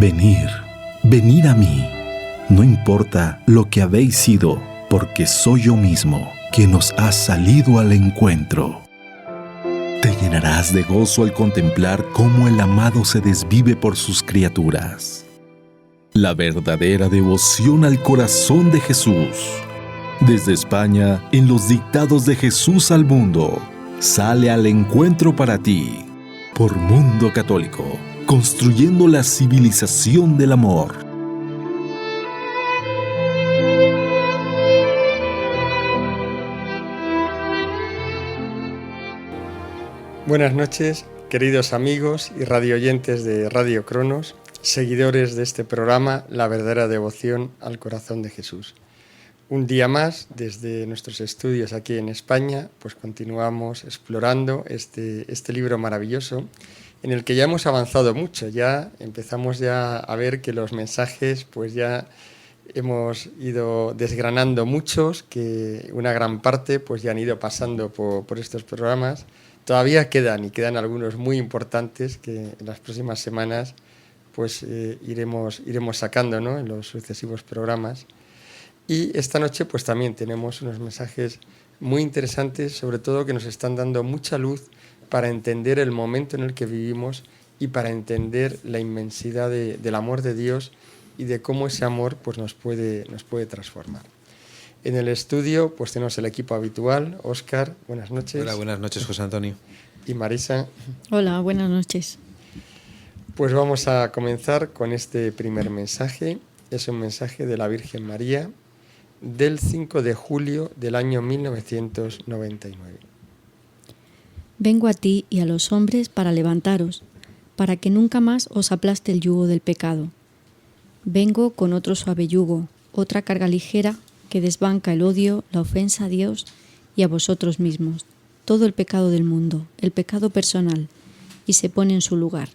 Venid, venid a mí, no importa lo que habéis sido, porque soy yo mismo quien os ha salido al encuentro. Te llenarás de gozo al contemplar cómo el amado se desvive por sus criaturas. La verdadera devoción al corazón de Jesús. Desde España, en los dictados de Jesús al mundo, sale al encuentro para ti, por Mundo Católico, construyendo la civilización del amor. Buenas noches, queridos amigos y radioyentes de Radio Cronos, seguidores de este programa, La verdadera devoción al corazón de Jesús. Un día más, desde nuestros estudios aquí en España, pues continuamos explorando este libro maravilloso, en el que ya hemos avanzado mucho. Ya empezamos a ver que los mensajes, pues ya hemos ido desgranando muchos, que una gran parte pues ya han ido pasando por estos programas. Todavía quedan algunos muy importantes que en las próximas semanas pues iremos sacando, ¿no?, en los sucesivos programas. Y esta noche pues también tenemos unos mensajes muy interesantes, sobre todo que nos están dando mucha luz para entender el momento en el que vivimos y para entender la inmensidad del amor de Dios y de cómo ese amor pues nos puede transformar. En el estudio pues tenemos el equipo habitual. Óscar, buenas noches. Hola, buenas noches, José Antonio. Y Marisa. Hola, buenas noches. Pues vamos a comenzar con este primer mensaje. Es un mensaje de la Virgen María del 5 de julio del año 1999. Vengo a ti y a los hombres para levantaros, para que nunca más os aplaste el yugo del pecado. Vengo con otro suave yugo, otra carga ligera que desbanca el odio, la ofensa a Dios y a vosotros mismos, todo el pecado del mundo, el pecado personal, y se pone en su lugar.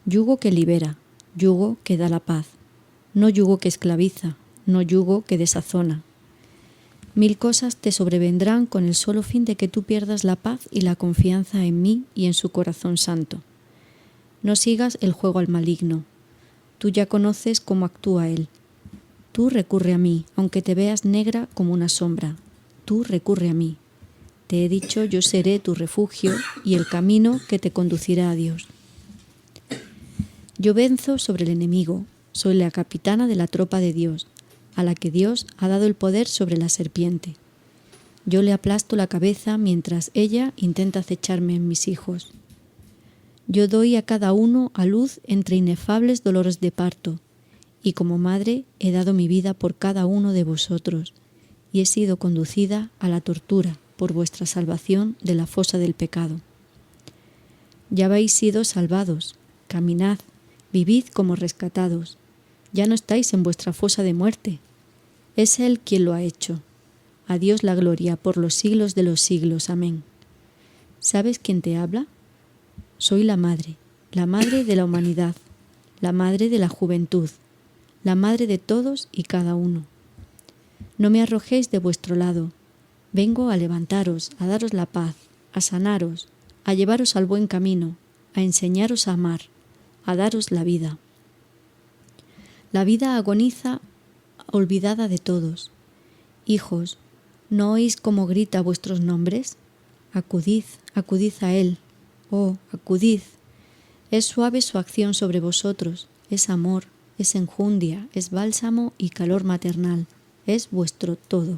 Yugo que libera, yugo que da la paz, no yugo que esclaviza, no yugo que desazona. 1000 cosas te sobrevendrán con el solo fin de que tú pierdas la paz y la confianza en mí y en su corazón santo. No sigas el juego al maligno. Tú ya conoces cómo actúa él. Tú recurre a mí, aunque te veas negra como una sombra. Tú recurre a mí. Te he dicho, yo seré tu refugio y el camino que te conducirá a Dios. Yo venzo sobre el enemigo. Soy la capitana de la tropa de Dios, a la que Dios ha dado el poder sobre la serpiente. Yo le aplasto la cabeza mientras ella intenta acecharme en mis hijos. Yo doy a cada uno a luz entre inefables dolores de parto, y como madre he dado mi vida por cada uno de vosotros, y he sido conducida a la tortura por vuestra salvación de la fosa del pecado. Ya habéis sido salvados, caminad, vivid como rescatados, ya no estáis en vuestra fosa de muerte. Es Él quien lo ha hecho. A Dios la gloria por los siglos de los siglos. Amén. ¿Sabes quién te habla? Soy la madre de la humanidad, la madre de la juventud, la madre de todos y cada uno. No me arrojéis de vuestro lado. Vengo a levantaros, a daros la paz, a sanaros, a llevaros al buen camino, a enseñaros a amar, a daros la vida. La vida agoniza olvidada de todos. Hijos, ¿no oís cómo grita vuestros nombres? Acudid, acudid a Él. Oh, acudid. Es suave su acción sobre vosotros, es amor, es enjundia, es bálsamo y calor maternal, es vuestro todo.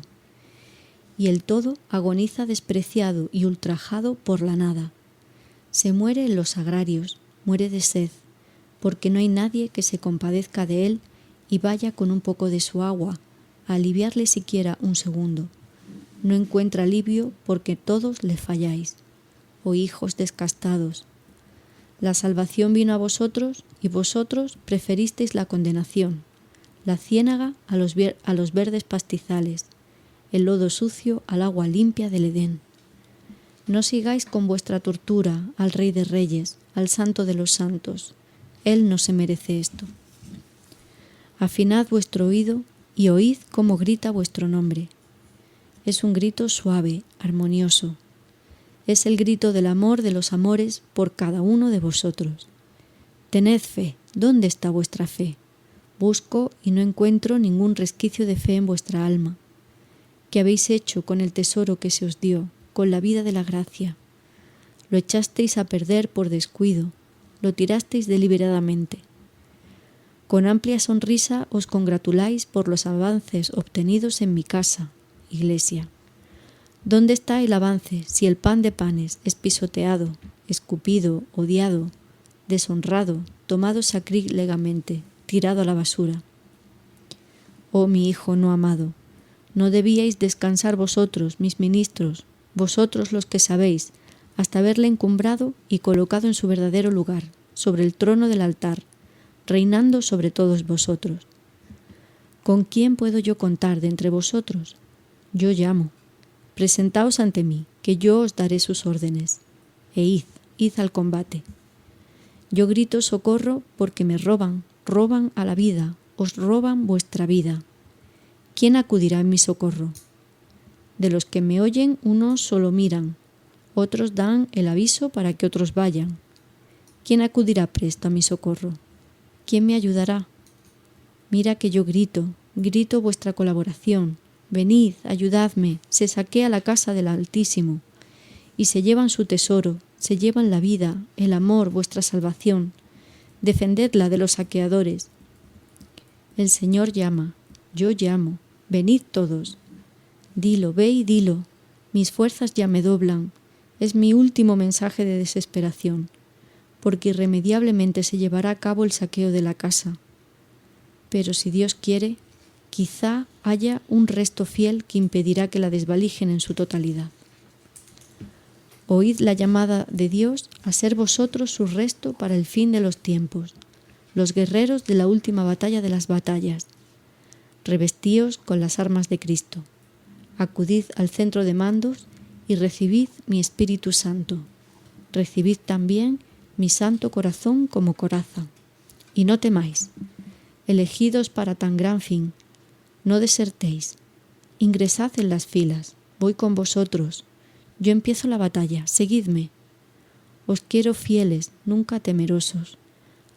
Y el todo agoniza despreciado y ultrajado por la nada. Se muere en los agrarios, muere de sed, porque no hay nadie que se compadezca de él y vaya con un poco de su agua a aliviarle siquiera un segundo. No encuentra alivio porque todos le falláis, oh hijos descastados. La salvación vino a vosotros y vosotros preferisteis la condenación, la ciénaga a los verdes pastizales, el lodo sucio al agua limpia del Edén. No sigáis con vuestra tortura al Rey de Reyes, al Santo de los Santos. Él no se merece esto. Afinad vuestro oído y oíd cómo grita vuestro nombre. Es un grito suave, armonioso. Es el grito del amor de los amores por cada uno de vosotros. Tened fe, ¿dónde está vuestra fe? Busco y no encuentro ningún resquicio de fe en vuestra alma. ¿Qué habéis hecho con el tesoro que se os dio, con la vida de la gracia? Lo echasteis a perder por descuido, lo tirasteis deliberadamente. Con amplia sonrisa os congratuláis por los avances obtenidos en mi casa, Iglesia. ¿Dónde está el avance si el pan de panes es pisoteado, escupido, odiado, deshonrado, tomado sacrílegamente, tirado a la basura? Oh mi hijo no amado, ¿no debíais descansar vosotros, mis ministros, vosotros los que sabéis, hasta haberle encumbrado y colocado en su verdadero lugar, sobre el trono del altar, reinando sobre todos vosotros? ¿Con quién puedo yo contar de entre vosotros? Yo llamo. Presentaos ante mí, que yo os daré sus órdenes. E id al combate. Yo grito socorro porque me roban a la vida, os roban vuestra vida. ¿Quién acudirá en mi socorro? De los que me oyen, unos solo miran, otros dan el aviso para que otros vayan. ¿Quién acudirá presto a mi socorro? ¿Quién me ayudará? Mira que yo grito vuestra colaboración. Venid, ayudadme, se saquea la casa del Altísimo, y se llevan su tesoro, se llevan la vida, el amor, vuestra salvación. Defendedla de los saqueadores. El Señor llama, yo llamo, venid todos. Dilo, ve y dilo, mis fuerzas ya me doblan, es mi último mensaje de desesperación, porque irremediablemente se llevará a cabo el saqueo de la casa. Pero si Dios quiere, quizá haya un resto fiel que impedirá que la desvalijen en su totalidad. Oíd la llamada de Dios a ser vosotros su resto para el fin de los tiempos, los guerreros de la última batalla de las batallas. Revestíos con las armas de Cristo. Acudid al centro de mandos y recibid mi Espíritu Santo. Recibid también mi santo corazón como coraza. Y no temáis, elegidos para tan gran fin. No desertéis, ingresad en las filas, voy con vosotros, yo empiezo la batalla, seguidme. Os quiero fieles, nunca temerosos,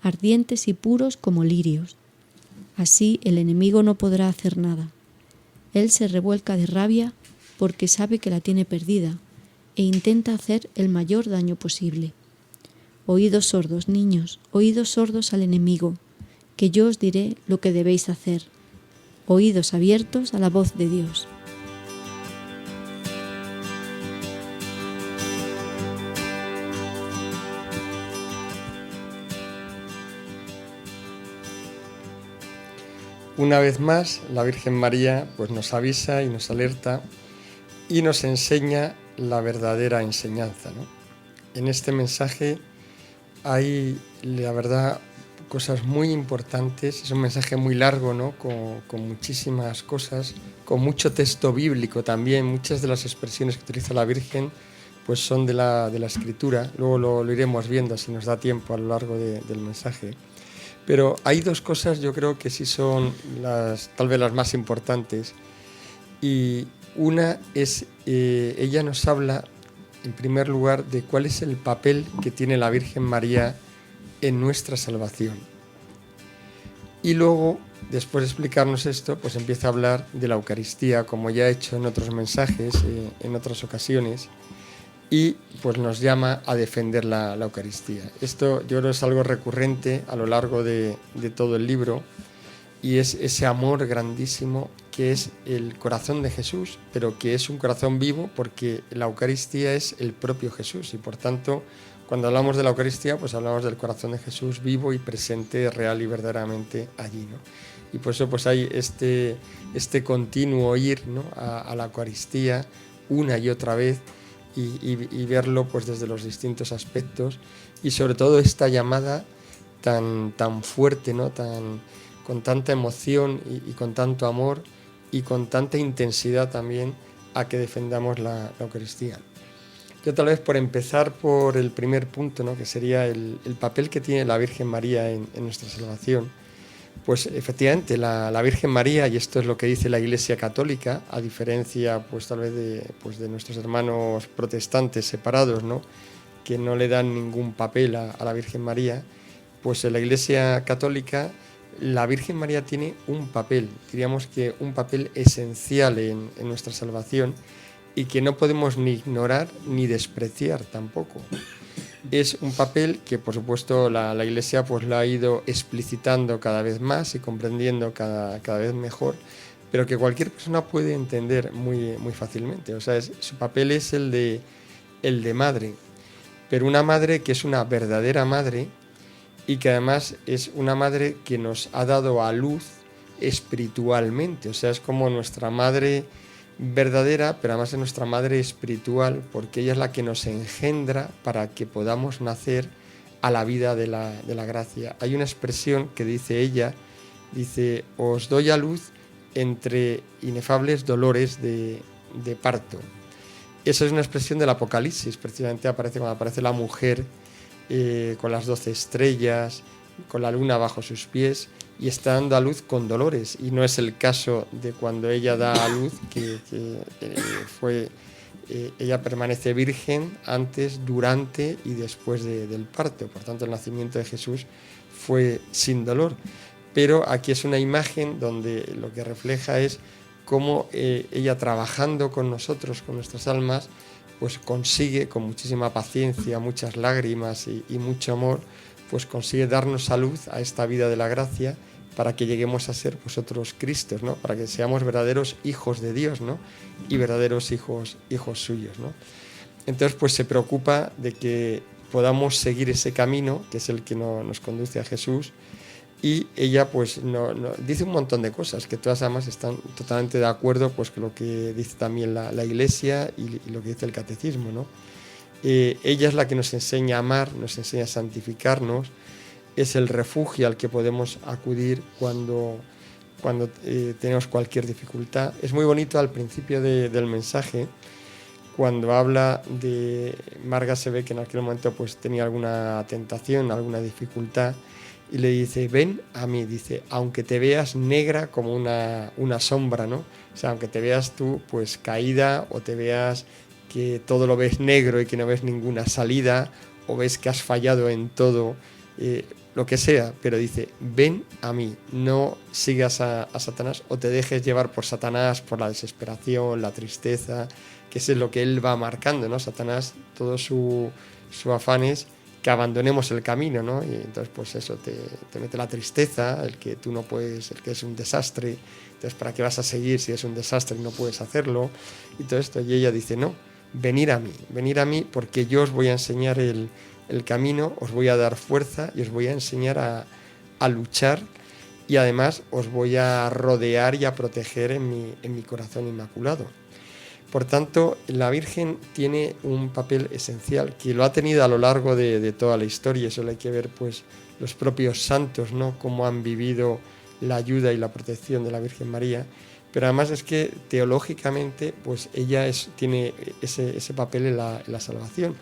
ardientes y puros como lirios. Así el enemigo no podrá hacer nada. Él se revuelca de rabia porque sabe que la tiene perdida e intenta hacer el mayor daño posible. Oídos sordos, niños, oídos sordos al enemigo, que yo os diré lo que debéis hacer. Oídos abiertos a la voz de Dios. Una vez más, la Virgen María pues nos avisa y nos alerta y nos enseña la verdadera enseñanza, ¿no? En este mensaje hay, la verdad, cosas muy importantes. Es un mensaje muy largo, ¿no? Con muchísimas cosas, con mucho texto bíblico también. Muchas de las expresiones que utiliza la Virgen pues son de la Escritura. Luego lo iremos viendo si nos da tiempo a lo largo del mensaje. Pero hay dos cosas, yo creo que sí son tal vez las más importantes. Y una es, ella nos habla, en primer lugar, de cuál es el papel que tiene la Virgen María en nuestra salvación. Y luego, después de explicarnos esto, pues empieza a hablar de la Eucaristía, como ya he hecho en otros mensajes, en otras ocasiones, y pues nos llama a defender la Eucaristía. Esto yo creo es algo recurrente a lo largo de todo el libro, y es ese amor grandísimo que es el corazón de Jesús, pero que es un corazón vivo porque la Eucaristía es el propio Jesús, y por tanto, cuando hablamos de la Eucaristía, pues hablamos del corazón de Jesús vivo y presente, real y verdaderamente allí, ¿no? Y por eso pues hay este continuo ir, ¿no? a la Eucaristía una y otra vez y verlo pues desde los distintos aspectos, y sobre todo esta llamada tan fuerte, ¿no? Con tanta emoción y con tanto amor y con tanta intensidad también a que defendamos la Eucaristía. Yo tal vez por empezar por el primer punto, ¿no? Que sería el papel que tiene la Virgen María en nuestra salvación. Pues efectivamente la Virgen María, y esto es lo que dice la Iglesia Católica, a diferencia pues tal vez de nuestros hermanos protestantes separados, ¿no? Que no le dan ningún papel a la Virgen María, pues en la Iglesia Católica la Virgen María tiene un papel, diríamos que un papel esencial en nuestra salvación y que no podemos ni ignorar ni despreciar tampoco. Es un papel que, por supuesto, la Iglesia pues lo ha ido explicitando cada vez más y comprendiendo cada vez mejor, pero que cualquier persona puede entender muy, muy fácilmente. O sea, su papel es el de madre, pero una madre que es una verdadera madre y que además es una madre que nos ha dado a luz espiritualmente. O sea, es como nuestra madre verdadera, pero además es nuestra madre espiritual, porque ella es la que nos engendra para que podamos nacer a la vida de la gracia. Hay una expresión que dice ella, dice: os doy a luz entre inefables dolores de parto. Esa es una expresión del Apocalipsis, precisamente aparece cuando aparece la mujer con las 12 estrellas, con la luna bajo sus pies, y está dando a luz con dolores, y no es el caso de cuando ella da a luz, ella permanece virgen antes, durante y después del parto. Por tanto, el nacimiento de Jesús fue sin dolor, pero aquí es una imagen donde lo que refleja es cómo ella, trabajando con nosotros, con nuestras almas, pues consigue, con muchísima paciencia, muchas lágrimas y mucho amor, pues consigue darnos a luz a esta vida de la gracia, para que lleguemos a ser pues otros Cristos, ¿no? Para que seamos verdaderos hijos de Dios, ¿no? Y verdaderos hijos suyos, ¿no? Entonces, pues se preocupa de que podamos seguir ese camino, que es el que nos conduce a Jesús, y ella pues dice un montón de cosas que todas además están totalmente de acuerdo pues con lo que dice también la Iglesia y lo que dice el Catecismo, ¿no? Ella es la que nos enseña a amar, nos enseña a santificarnos, es el refugio al que podemos acudir cuando tenemos cualquier dificultad. Es muy bonito al principio del mensaje, cuando habla de Marga, se ve que en aquel momento pues tenía alguna tentación, alguna dificultad, y le dice: ven a mí, dice, aunque te veas negra como una sombra, ¿no? O sea, aunque te veas tú pues caída, o te veas que todo lo ves negro y que no ves ninguna salida, o ves que has fallado en todo, lo que sea, pero dice: ven a mí, no sigas a Satanás o te dejes llevar por Satanás, por la desesperación, la tristeza, que es lo que él va marcando, ¿no? Satanás, todo su afán es que abandonemos el camino, ¿no? Y entonces pues eso, te mete la tristeza, el que tú no puedes, el que es un desastre, entonces ¿para qué vas a seguir si es un desastre y no puedes hacerlo? Y todo esto, y ella dice: no, venid a mí, porque yo os voy a enseñar el camino, os voy a dar fuerza y os voy a enseñar a luchar, y además os voy a rodear y a proteger en mi corazón inmaculado. Por tanto, la Virgen tiene un papel esencial que lo ha tenido a lo largo de toda la historia. Eso hay que ver pues los propios santos, ¿no? Cómo han vivido la ayuda y la protección de la Virgen María. Pero además es que teológicamente pues ella tiene ese papel en la salvación.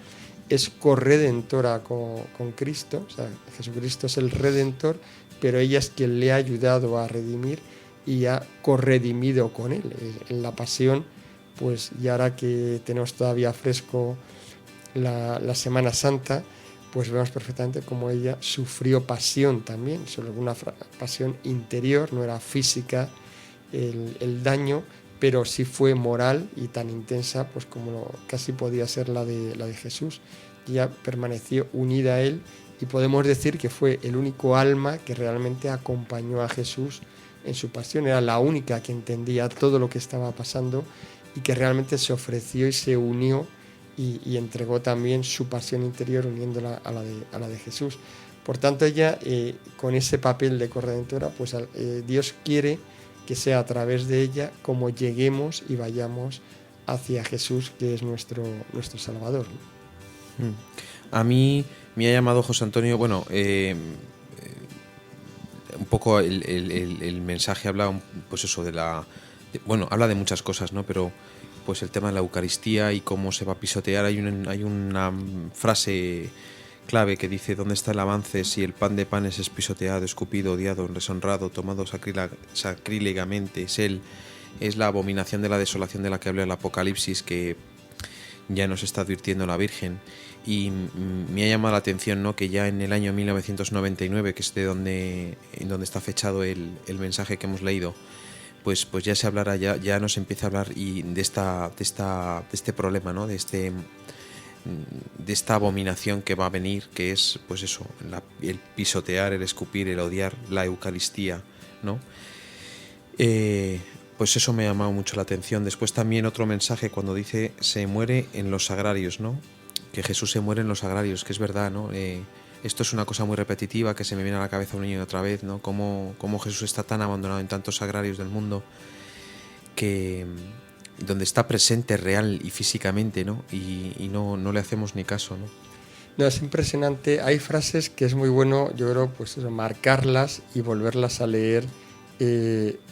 Es corredentora con Cristo, o sea, Jesucristo es el Redentor, pero ella es quien le ha ayudado a redimir y ha corredimido con él. En la pasión, pues, y ahora que tenemos todavía fresco la Semana Santa, pues vemos perfectamente cómo ella sufrió pasión también, solo una pasión interior, no era física el daño, pero sí fue moral y tan intensa pues como casi podía ser la de Jesús. Ella permaneció unida a él y podemos decir que fue el único alma que realmente acompañó a Jesús en su pasión. Era la única que entendía todo lo que estaba pasando y que realmente se ofreció y se unió y entregó también su pasión interior uniéndola a la de Jesús. Por tanto, ella con ese papel de corredentora, pues Dios quiere que sea a través de ella como lleguemos y vayamos hacia Jesús, que es nuestro Salvador, ¿no? A mí me ha llamado José Antonio, bueno, un poco el mensaje habla, pues eso, habla de muchas cosas, ¿no? Pero pues el tema de la Eucaristía y cómo se va a pisotear, hay una frase clave que dice: ¿dónde está el avance si el pan de panes es pisoteado, escupido, odiado, deshonrado, tomado sacrílegamente? Es la abominación de la desolación de la que habla el Apocalipsis, que ya nos está advirtiendo la Virgen. Y me ha llamado la atención, ¿no?, que ya en el año 1999, que es en donde está fechado el mensaje que hemos leído, pues ya se hablará, ya nos empieza a hablar y de este problema, ¿no?, de esta abominación que va a venir, que es pues eso, el pisotear, el escupir, el odiar la Eucaristía, ¿no? Pues eso me ha llamado mucho la atención. Después también otro mensaje cuando dice se muere en los sagrarios, ¿no?, que Jesús se muere en los sagrarios, que es verdad, ¿no? Esto es una cosa muy repetitiva que se me viene a la cabeza una y otra vez, ¿no? Cómo Jesús está tan abandonado en tantos sagrarios del mundo, que donde está presente real y físicamente, ¿no? Y no le hacemos ni caso, ¿no? No, es impresionante. Hay frases que es muy bueno, yo creo, pues eso, marcarlas y volverlas a leer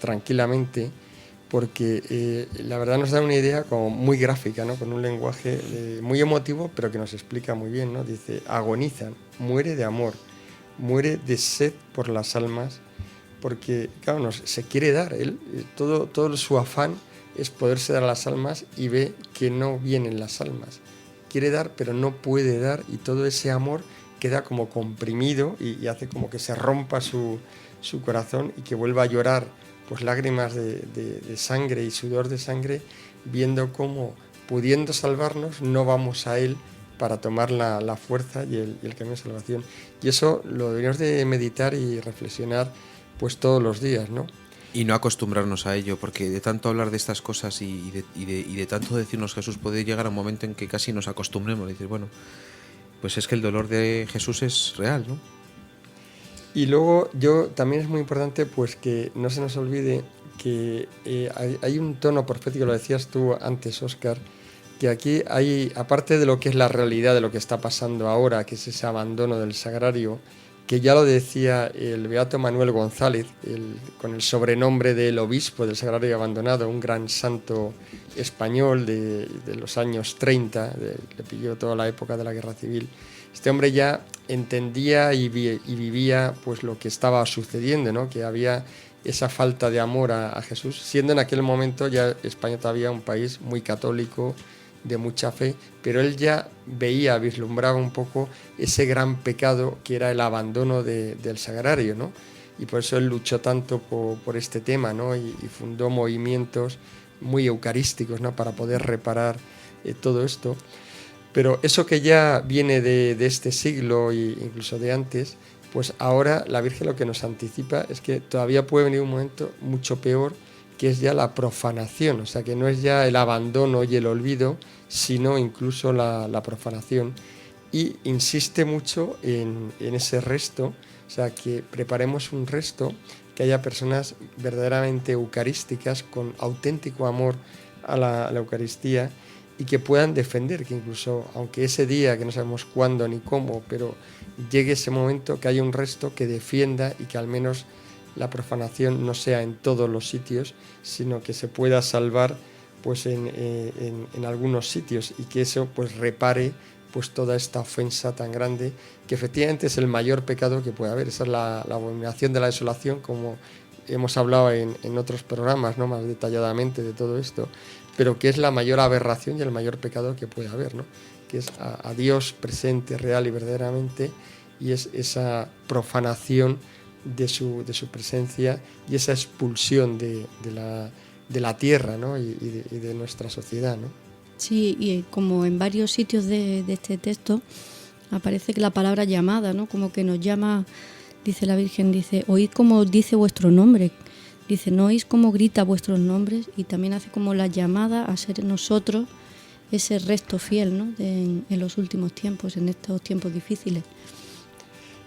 tranquilamente, porque la verdad nos da una idea como muy gráfica, ¿no?, con un lenguaje muy emotivo, pero que nos explica muy bien, ¿no? Dice, agonizan, muere de amor, muere de sed por las almas, porque, claro, se quiere dar, él, todo su afán es poderse dar a las almas y ve que no vienen las almas. Quiere dar, pero no puede dar, y todo ese amor queda como comprimido y hace como que se rompa su corazón y que vuelva a llorar pues lágrimas de sangre y sudor de sangre, viendo cómo, pudiendo salvarnos, no vamos a Él para tomar la fuerza y el camino de salvación. Y eso lo deberíamos de meditar y reflexionar pues todos los días, ¿no? Y no acostumbrarnos a ello, porque de tanto hablar de estas cosas y de tanto decirnos Jesús, puede llegar a un momento en que casi nos acostumbremos y decir, bueno, pues es que el dolor de Jesús es real, ¿no? Y luego también es muy importante pues que no se nos olvide que hay un tono profético, lo decías tú antes, Óscar, que aquí hay, aparte de lo que es la realidad de lo que está pasando ahora, que es ese abandono del sagrario, que ya lo decía el beato Manuel González, con el sobrenombre del obispo del sagrario abandonado, un gran santo español de los años 30, le pilló toda la época de la Guerra Civil. Este hombre ya entendía y vivía pues lo que estaba sucediendo, ¿no?, que había esa falta de amor a Jesús, siendo en aquel momento ya España todavía un país muy católico, de mucha fe, pero él ya veía, vislumbraba un poco ese gran pecado que era el abandono del sagrario, ¿no? Y por eso él luchó tanto por este tema, ¿no? Y fundó movimientos muy eucarísticos, ¿no?, para poder reparar todo esto. Pero eso que ya viene de este siglo e incluso de antes, pues ahora la Virgen lo que nos anticipa es que todavía puede venir un momento mucho peor, que es ya la profanación, o sea, que no es ya el abandono y el olvido, sino incluso la profanación. Y insiste mucho en ese resto, o sea, que preparemos un resto, que haya personas verdaderamente eucarísticas, con auténtico amor a la Eucaristía, y que puedan defender, que incluso, aunque ese día, que no sabemos cuándo ni cómo, pero llegue ese momento, que haya un resto que defienda y que al menos la profanación no sea en todos los sitios, sino que se pueda salvar pues en algunos sitios, y que eso pues repare pues toda esta ofensa tan grande, que efectivamente es el mayor pecado que puede haber. Esa es la abominación de la desolación, como hemos hablado en otros programas, ¿no?, más detalladamente de todo esto, pero que es la mayor aberración y el mayor pecado que puede haber, ¿no?, que es a Dios presente, real y verdaderamente, y es esa profanación de su presencia y esa expulsión de la tierra, ¿no?, y de nuestra sociedad, ¿no? Sí, y como en varios sitios de este texto aparece que la palabra llamada, ¿no?, como que nos llama, dice la Virgen, dice, oíd como dice vuestro nombre, dice, no oís como grita vuestros nombres, y también hace como la llamada a ser nosotros ese resto fiel, ¿no?, en los últimos tiempos, en estos tiempos difíciles.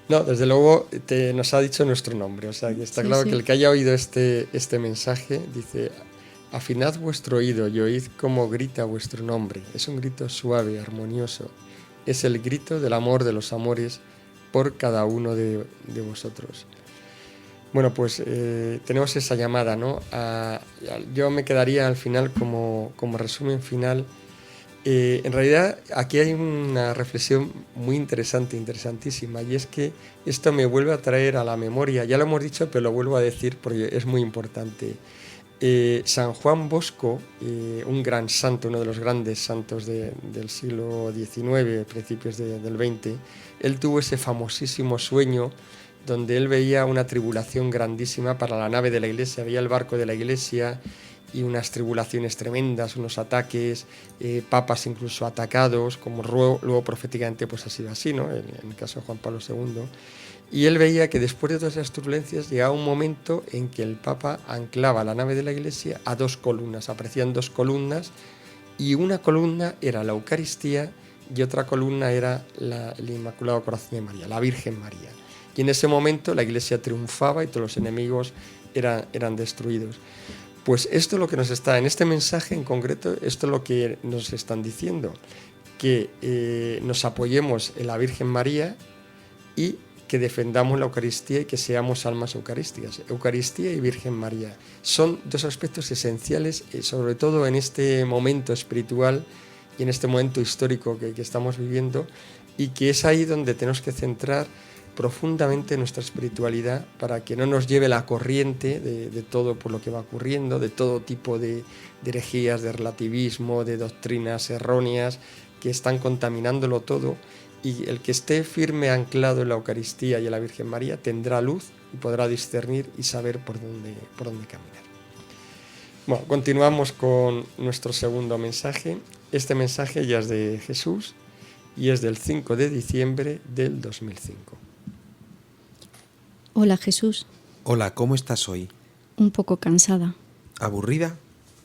No, desde luego nos ha dicho nuestro nombre, o sea que está claro que el que haya oído este mensaje dice, afinad vuestro oído y oíd cómo grita vuestro nombre. Es un grito suave, armonioso, es el grito del amor de los amores por cada uno de vosotros. Bueno, pues tenemos esa llamada, ¿no? Yo me quedaría al final como resumen final. En realidad aquí hay una reflexión muy interesante, interesantísima, y es que esto me vuelve a traer a la memoria, ya lo hemos dicho, pero lo vuelvo a decir porque es muy importante. San Juan Bosco, un gran santo, uno de los grandes santos del siglo XIX, principios del XX, él tuvo ese famosísimo sueño donde él veía una tribulación grandísima para la nave de la iglesia, veía el barco de la iglesia y unas tribulaciones tremendas, unos ataques, papas incluso atacados, como luego proféticamente pues ha sido así, ¿no? En el caso de Juan Pablo II. Y él veía que después de todas esas turbulencias llegaba un momento en que el Papa anclaba la nave de la iglesia a 2 columnas, aparecían 2 columnas, y una columna era la Eucaristía y otra columna era el Inmaculado Corazón de María, la Virgen María. Y en ese momento la iglesia triunfaba y todos los enemigos eran destruidos. Pues esto es lo que nos está, en este mensaje en concreto, esto es lo que nos están diciendo, que nos apoyemos en la Virgen María y que defendamos la Eucaristía y que seamos almas eucarísticas. Eucaristía y Virgen María son 2 aspectos esenciales, sobre todo en este momento espiritual y en este momento histórico que estamos viviendo, y que es ahí donde tenemos que centrar profundamente nuestra espiritualidad para que no nos lleve la corriente de todo por lo que va ocurriendo, de todo tipo de herejías, de relativismo, de doctrinas erróneas que están contaminándolo todo. Y el que esté firme anclado en la Eucaristía y en la Virgen María tendrá luz y podrá discernir y saber por dónde caminar. Bueno, continuamos con nuestro segundo mensaje. Este mensaje ya es de Jesús y es del 5 de diciembre del 2005. Hola Jesús. Hola, ¿cómo estás hoy? Un poco cansada. ¿Aburrida?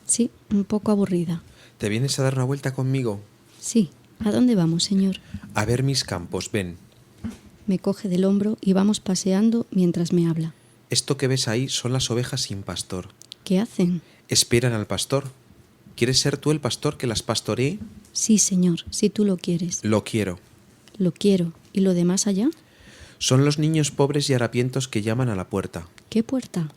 Sí, un poco aburrida. ¿Te vienes a dar una vuelta conmigo? Sí. ¿A dónde vamos, Señor? A ver mis campos, ven. Me coge del hombro y vamos paseando mientras me habla. Esto que ves ahí son las ovejas sin pastor. ¿Qué hacen? Esperan al pastor. ¿Quieres ser tú el pastor que las pastoree? Sí, Señor, si tú lo quieres. Lo quiero. Lo quiero. ¿Y lo demás allá? Son los niños pobres y harapientos que llaman a la puerta. ¿Qué puerta?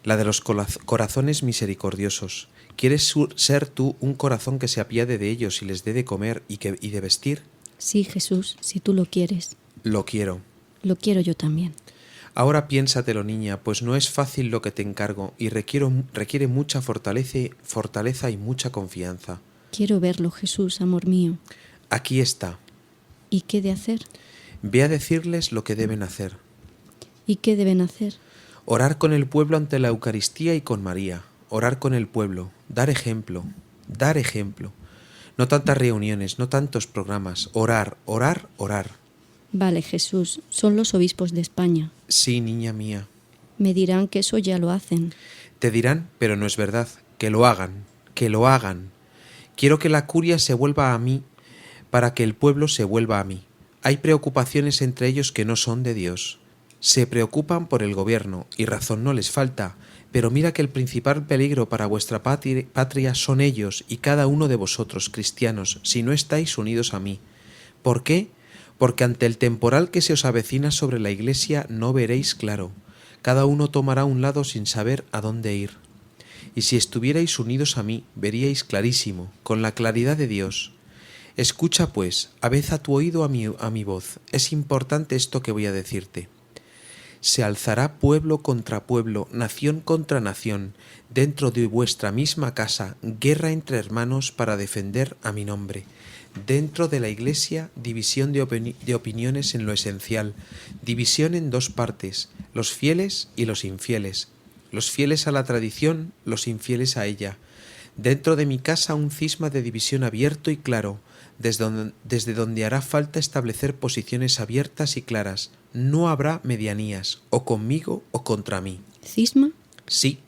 La de los corazones misericordiosos. ¿Quieres ser tú un corazón que se apiade de ellos y les dé de comer y de vestir? Sí, Jesús, si tú lo quieres. Lo quiero. Lo quiero yo también. Ahora piénsatelo, niña, pues no es fácil lo que te encargo y requiere mucha fortaleza y mucha confianza. Quiero verlo, Jesús, amor mío. Aquí está. ¿Y qué de hacer? Ve a decirles lo que deben hacer. ¿Y qué deben hacer? Orar con el pueblo ante la Eucaristía y con María. Orar con el pueblo, dar ejemplo. No tantas reuniones, no tantos programas. Orar. Vale, Jesús, son los obispos de España. Sí, niña mía. Me dirán que eso ya lo hacen. Te dirán, pero no es verdad. Que lo hagan. Quiero que la curia se vuelva a mí para que el pueblo se vuelva a mí. Hay preocupaciones entre ellos que no son de Dios. Se preocupan por el gobierno, y razón no les falta, pero mira que el principal peligro para vuestra patria son ellos y cada uno de vosotros, cristianos, si no estáis unidos a mí. ¿Por qué? Porque ante el temporal que se os avecina sobre la Iglesia no veréis claro. Cada uno tomará un lado sin saber a dónde ir. Y si estuvierais unidos a mí, veríais clarísimo, con la claridad de Dios. Escucha pues, aveza tu oído a mi voz. Es importante esto que voy a decirte. Se alzará pueblo contra pueblo, nación contra nación, dentro de vuestra misma casa, guerra entre hermanos para defender a mi nombre. Dentro de la Iglesia, división de opiniones en lo esencial, división en 2 partes, los fieles y los infieles, los fieles a la tradición, los infieles a ella. Dentro de mi casa un cisma de división abierto y claro, desde donde hará falta establecer posiciones abiertas y claras. No habrá medianías, o conmigo o contra mí. ¿Cisma? Sí,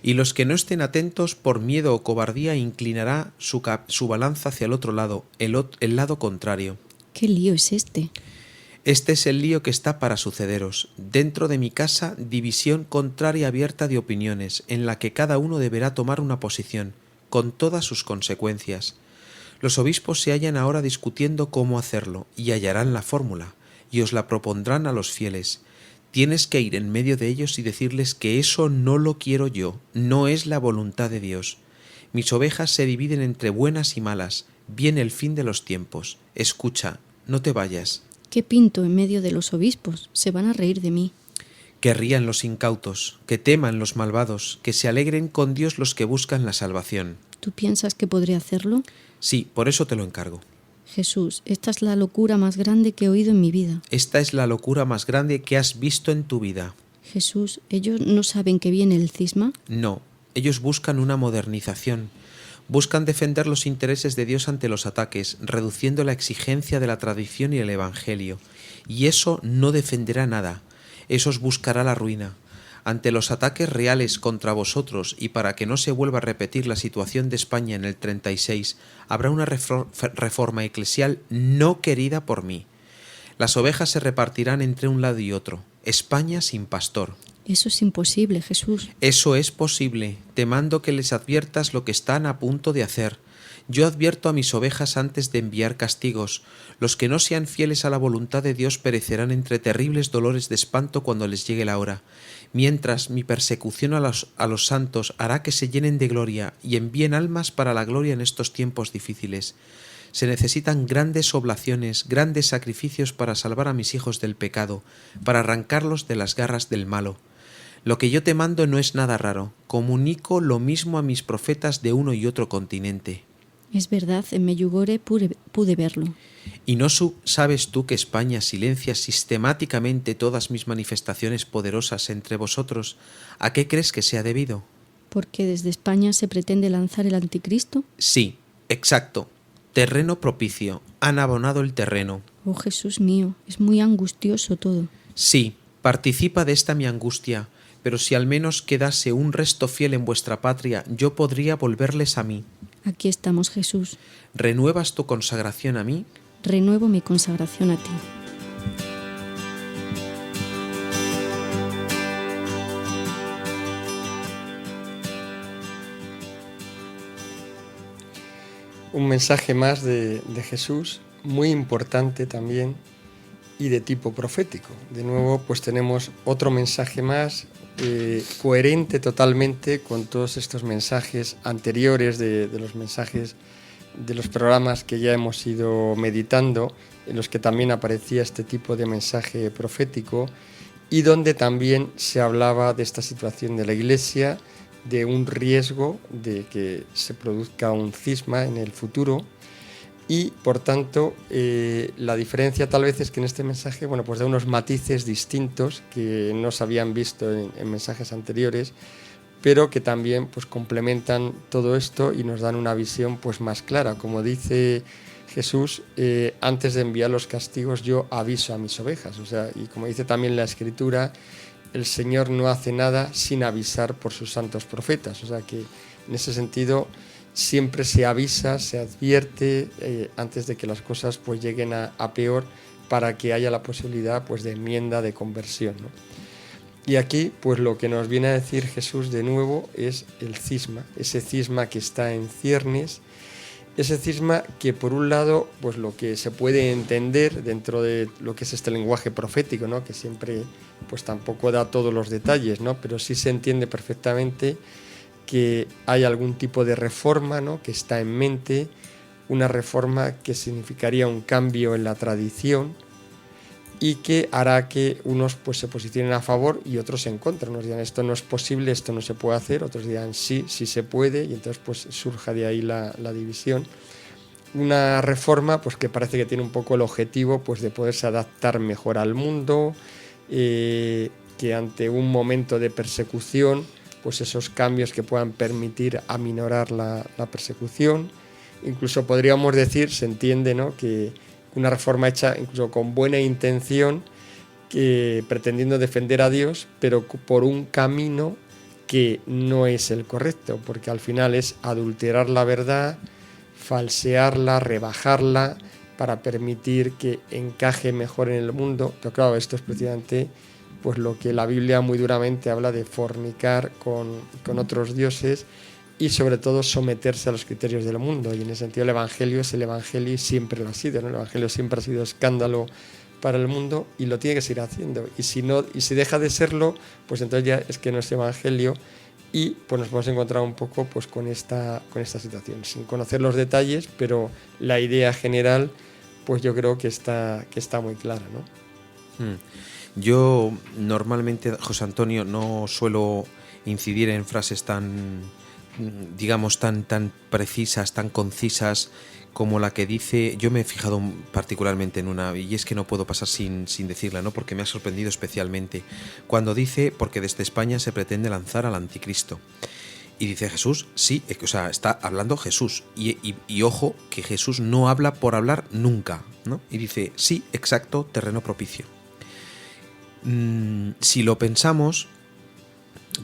y los que no estén atentos por miedo o cobardía inclinará su balanza hacia el otro lado, el lado contrario. ¿Qué lío es este? Este es el lío que está para sucederos. Dentro de mi casa, división contraria abierta de opiniones, en la que cada uno deberá tomar una posición, con todas sus consecuencias. Los obispos se hallan ahora discutiendo cómo hacerlo, y hallarán la fórmula, y os la propondrán a los fieles. Tienes que ir en medio de ellos y decirles que eso no lo quiero yo, no es la voluntad de Dios. Mis ovejas se dividen entre buenas y malas, viene el fin de los tiempos. Escucha, no te vayas. ¿Qué pinto en medio de los obispos? Se van a reír de mí. Que rían los incautos, que teman los malvados, que se alegren con Dios los que buscan la salvación. ¿Tú piensas que podré hacerlo? Sí, por eso te lo encargo. Jesús, esta es la locura más grande que he oído en mi vida. Esta es la locura más grande que has visto en tu vida. Jesús, ¿ellos no saben que viene el cisma? No, ellos buscan una modernización. Buscan defender los intereses de Dios ante los ataques, reduciendo la exigencia de la tradición y el Evangelio. Y eso no defenderá nada. Eso os buscará la ruina. Ante los ataques reales contra vosotros y para que no se vuelva a repetir la situación de España en el 36, habrá una reforma eclesial no querida por mí. Las ovejas se repartirán entre un lado y otro. España sin pastor. Eso es imposible, Jesús. Eso es posible. Te mando que les adviertas lo que están a punto de hacer. Yo advierto a mis ovejas antes de enviar castigos. Los que no sean fieles a la voluntad de Dios perecerán entre terribles dolores de espanto cuando les llegue la hora. Mientras mi persecución a los santos hará que se llenen de gloria y envíen almas para la gloria en estos tiempos difíciles. Se necesitan grandes oblaciones, grandes sacrificios para salvar a mis hijos del pecado, para arrancarlos de las garras del malo. Lo que yo te mando no es nada raro. Comunico lo mismo a mis profetas de uno y otro continente. Es verdad, en Medjugorje pude verlo. ¿Y no sabes tú que España silencia sistemáticamente todas mis manifestaciones poderosas entre vosotros? ¿A qué crees que sea debido? ¿Porque desde España se pretende lanzar el anticristo? Sí, exacto. Terreno propicio. Han abonado el terreno. Oh Jesús mío, es muy angustioso todo. Sí, participa de esta mi angustia, pero si al menos quedase un resto fiel en vuestra patria, yo podría volverles a mí. Aquí estamos, Jesús. ¿Renuevas tu consagración a mí? Renuevo mi consagración a ti. Un mensaje más de Jesús, muy importante también y de tipo profético. De nuevo, pues tenemos otro mensaje más coherente totalmente con todos estos mensajes anteriores de los mensajes de los programas que ya hemos ido meditando, en los que también aparecía este tipo de mensaje profético y donde también se hablaba de esta situación de la Iglesia, de un riesgo de que se produzca un cisma en el futuro y, por tanto, la diferencia tal vez es que en este mensaje, bueno, pues da unos matices distintos que no se habían visto en mensajes anteriores, pero que también pues complementan todo esto y nos dan una visión pues más clara. Como dice Jesús, antes de enviar los castigos yo aviso a mis ovejas, o sea, y como dice también la Escritura, el Señor no hace nada sin avisar por sus santos profetas, o sea que en ese sentido siempre se avisa, se advierte antes de que las cosas pues lleguen a peor, para que haya la posibilidad pues de enmienda, de conversión, ¿no? Y aquí pues lo que nos viene a decir Jesús de nuevo es el cisma, ese cisma que está en ciernes, ese cisma que por un lado pues lo que se puede entender dentro de lo que es este lenguaje profético, ¿no? Que siempre pues tampoco da todos los detalles, ¿no? Pero sí se entiende perfectamente que hay algún tipo de reforma, ¿no? Que está en mente, una reforma que significaría un cambio en la tradición y que hará que unos pues se posicionen a favor y otros en contra. Unos dirán esto no es posible, esto no se puede hacer, otros dirán sí, sí se puede, y entonces pues surja de ahí la división. Una reforma pues que parece que tiene un poco el objetivo pues de poderse adaptar mejor al mundo, que ante un momento de persecución pues esos cambios que puedan permitir aminorar la persecución. Incluso podríamos decir, se entiende, ¿no?, que una reforma hecha incluso con buena intención, que pretendiendo defender a Dios, pero por un camino que no es el correcto, porque al final es adulterar la verdad, falsearla, rebajarla, para permitir que encaje mejor en el mundo. Pero claro, esto es precisamente pues lo que la Biblia muy duramente habla de fornicar con otros dioses y sobre todo someterse a los criterios del mundo. Y en ese sentido el Evangelio es el Evangelio y siempre lo ha sido, ¿no? El Evangelio siempre ha sido escándalo para el mundo y lo tiene que seguir haciendo. Y si deja de serlo, pues entonces ya es que no es Evangelio y pues nos podemos encontrar un poco pues con esta situación, sin conocer los detalles, pero la idea general pues yo creo que está muy clara, ¿no? Yo normalmente, José Antonio, no suelo incidir en frases tan, digamos, tan precisas, tan concisas como la que dice. Yo me he fijado particularmente en una, y es que no puedo pasar sin decirla, ¿no? Porque me ha sorprendido especialmente. Cuando dice, porque desde España se pretende lanzar al anticristo. Y dice Jesús, sí, o sea, está hablando Jesús. Y ojo, que Jesús no habla por hablar nunca, ¿no? Y dice, sí, exacto, terreno propicio. Si lo pensamos,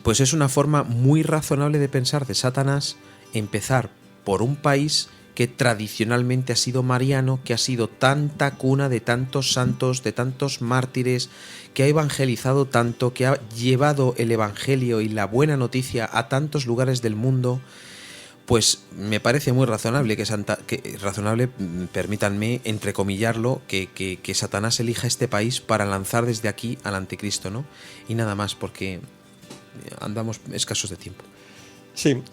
pues es una forma muy razonable de pensar de Satanás empezar por un país que tradicionalmente ha sido mariano, que ha sido tanta cuna de tantos santos, de tantos mártires, que ha evangelizado tanto, que ha llevado el evangelio y la buena noticia a tantos lugares del mundo. Pues me parece muy razonable razonable, permítanme entrecomillarlo, que Satanás elija este país para lanzar desde aquí al anticristo, ¿no? Y nada más, porque andamos escasos de tiempo. Sí,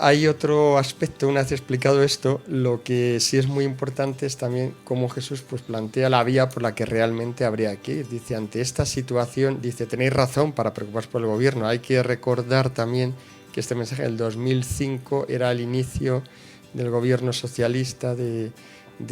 hay otro aspecto, una vez explicado esto, lo que sí es muy importante es también cómo Jesús pues plantea la vía por la que realmente habría que ir. Dice, ante esta situación, dice, tenéis razón para preocuparos por el gobierno. Hay que recordar también que este mensaje del 2005 era el inicio del gobierno socialista de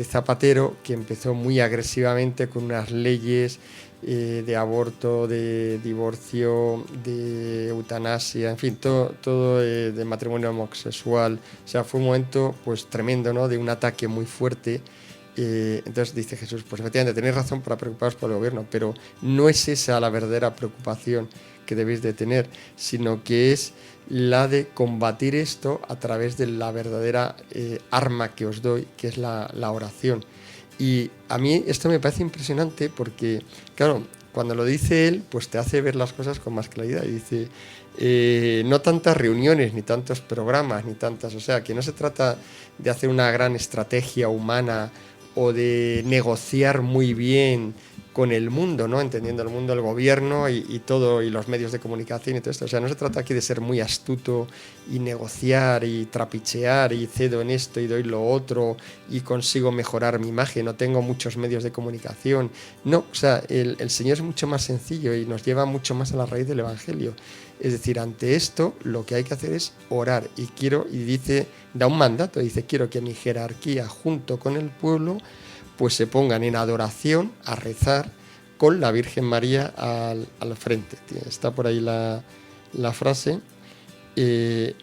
Zapatero, que empezó muy agresivamente con unas leyes de aborto, de divorcio, de eutanasia, en fin, todo de matrimonio homosexual. O sea, fue un momento pues tremendo, ¿no? De un ataque muy fuerte. Entonces dice Jesús, pues efectivamente tenéis razón para preocuparos por el gobierno, pero no es esa la verdadera preocupación que debéis de tener, sino que es la de combatir esto a través de la verdadera arma que os doy, que es la oración. Y a mí esto me parece impresionante porque, claro, cuando lo dice él, pues te hace ver las cosas con más claridad. Y dice, no tantas reuniones, ni tantos programas, ni tantas... O sea, que no se trata de hacer una gran estrategia humana o de negociar muy bien con el mundo, ¿no? Entendiendo el mundo, el gobierno y todo, y los medios de comunicación y todo esto. O sea, no se trata aquí de ser muy astuto y negociar y trapichear y cedo en esto y doy lo otro y consigo mejorar mi imagen, no tengo muchos medios de comunicación. No, o sea, el Señor es mucho más sencillo y nos lleva mucho más a la raíz del Evangelio. Es decir, ante esto lo que hay que hacer es orar. Y dice, da un mandato, dice, quiero que mi jerarquía junto con el pueblo pues se pongan en adoración a rezar con la Virgen María al frente. Está por ahí la frase y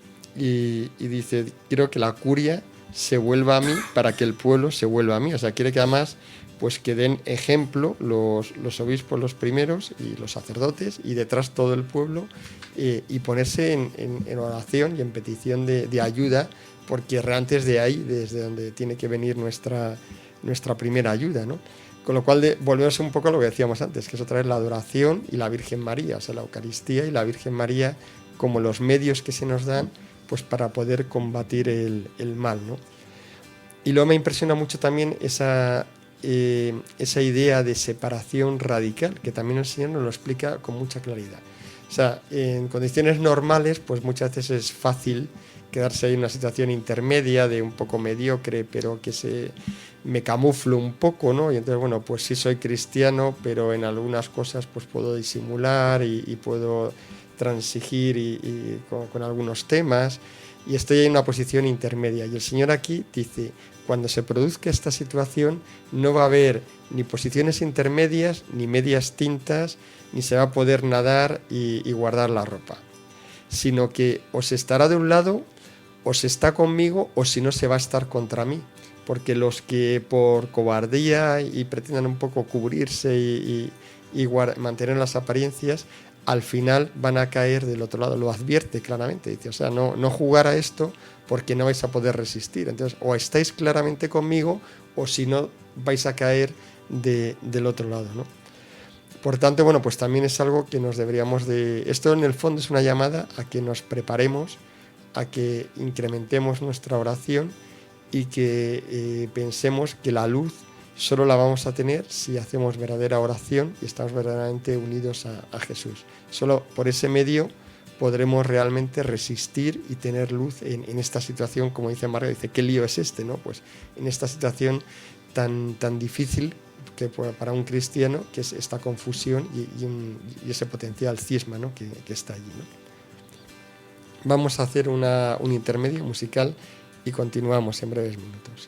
dice, quiero que la curia se vuelva a mí para que el pueblo se vuelva a mí. O sea, quiere que además pues que den ejemplo los obispos los primeros y los sacerdotes y detrás todo el pueblo y ponerse en oración y en petición de ayuda, porque antes de ahí, desde donde tiene que venir nuestra primera ayuda, ¿no? Con lo cual volvemos un poco a lo que decíamos antes, que es otra vez la adoración y la Virgen María, o sea, la Eucaristía y la Virgen María como los medios que se nos dan pues para poder combatir el mal, ¿no? Y luego me impresiona mucho también esa idea de separación radical, que también el Señor nos lo explica con mucha claridad. O sea, en condiciones normales pues muchas veces es fácil quedarse ahí en una situación intermedia de un poco mediocre, pero que me camuflo un poco, ¿no? Y entonces, bueno, pues sí soy cristiano, pero en algunas cosas pues puedo disimular y puedo transigir y con algunos temas, y estoy en una posición intermedia. Y el Señor aquí dice, cuando se produzca esta situación no va a haber ni posiciones intermedias, ni medias tintas, ni se va a poder nadar y guardar la ropa, sino que o se estará de un lado, o se está conmigo, o si no se va a estar contra mí. Porque los que por cobardía y pretendan un poco cubrirse y mantener las apariencias, al final van a caer del otro lado. Lo advierte claramente, dice, o sea, no jugar a esto porque no vais a poder resistir. Entonces, o estáis claramente conmigo, o si no, vais a caer del otro lado, ¿no? Por tanto, bueno, pues también es algo que nos deberíamos de... Esto en el fondo es una llamada a que nos preparemos, a que incrementemos nuestra oración y que pensemos que la luz solo la vamos a tener si hacemos verdadera oración y estamos verdaderamente unidos a Jesús. Solo por ese medio podremos realmente resistir y tener luz en esta situación, como dice María, dice, ¿qué lío es este, no? Pues en esta situación tan difícil que para un cristiano, que es esta confusión y ese potencial cisma, ¿no? que está allí, ¿no? Vamos a hacer un intermedio musical y continuamos en breves minutos.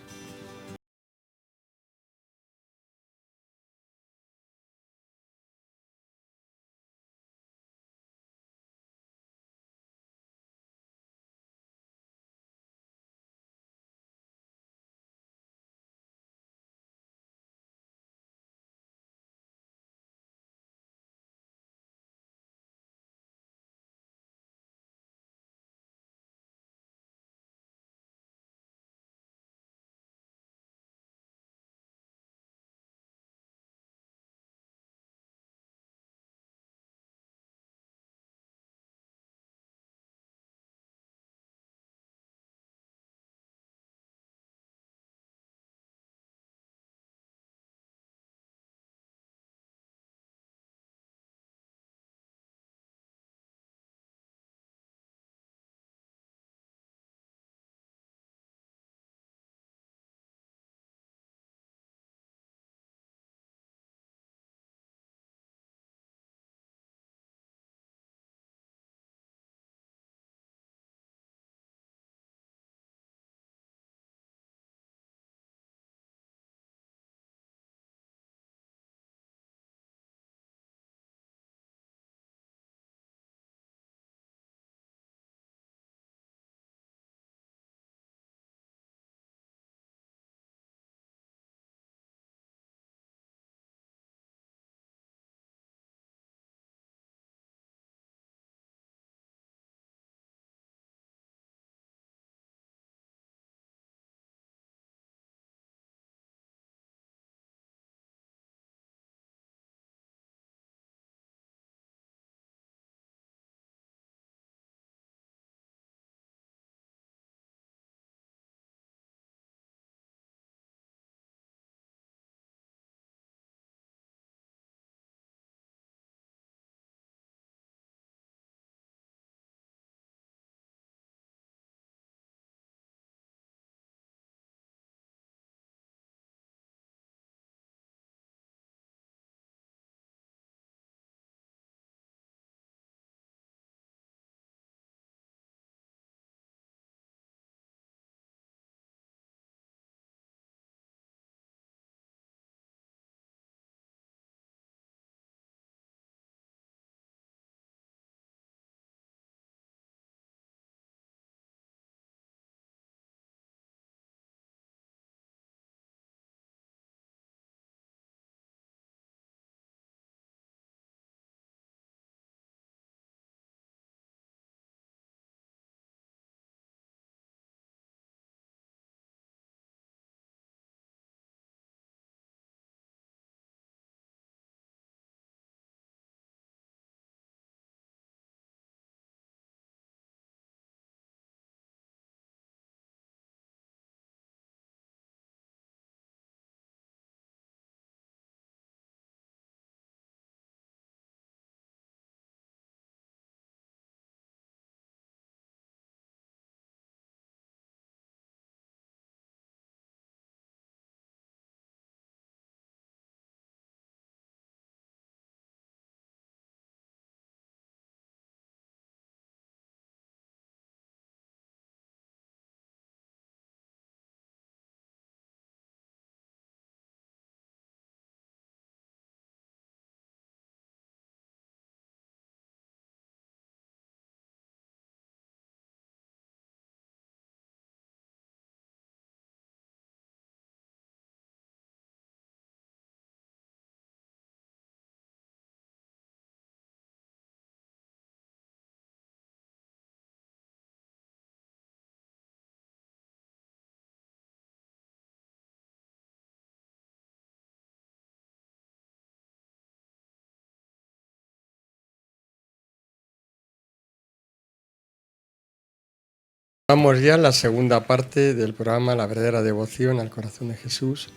Vamos ya a la segunda parte del programa La verdadera devoción al corazón de Jesús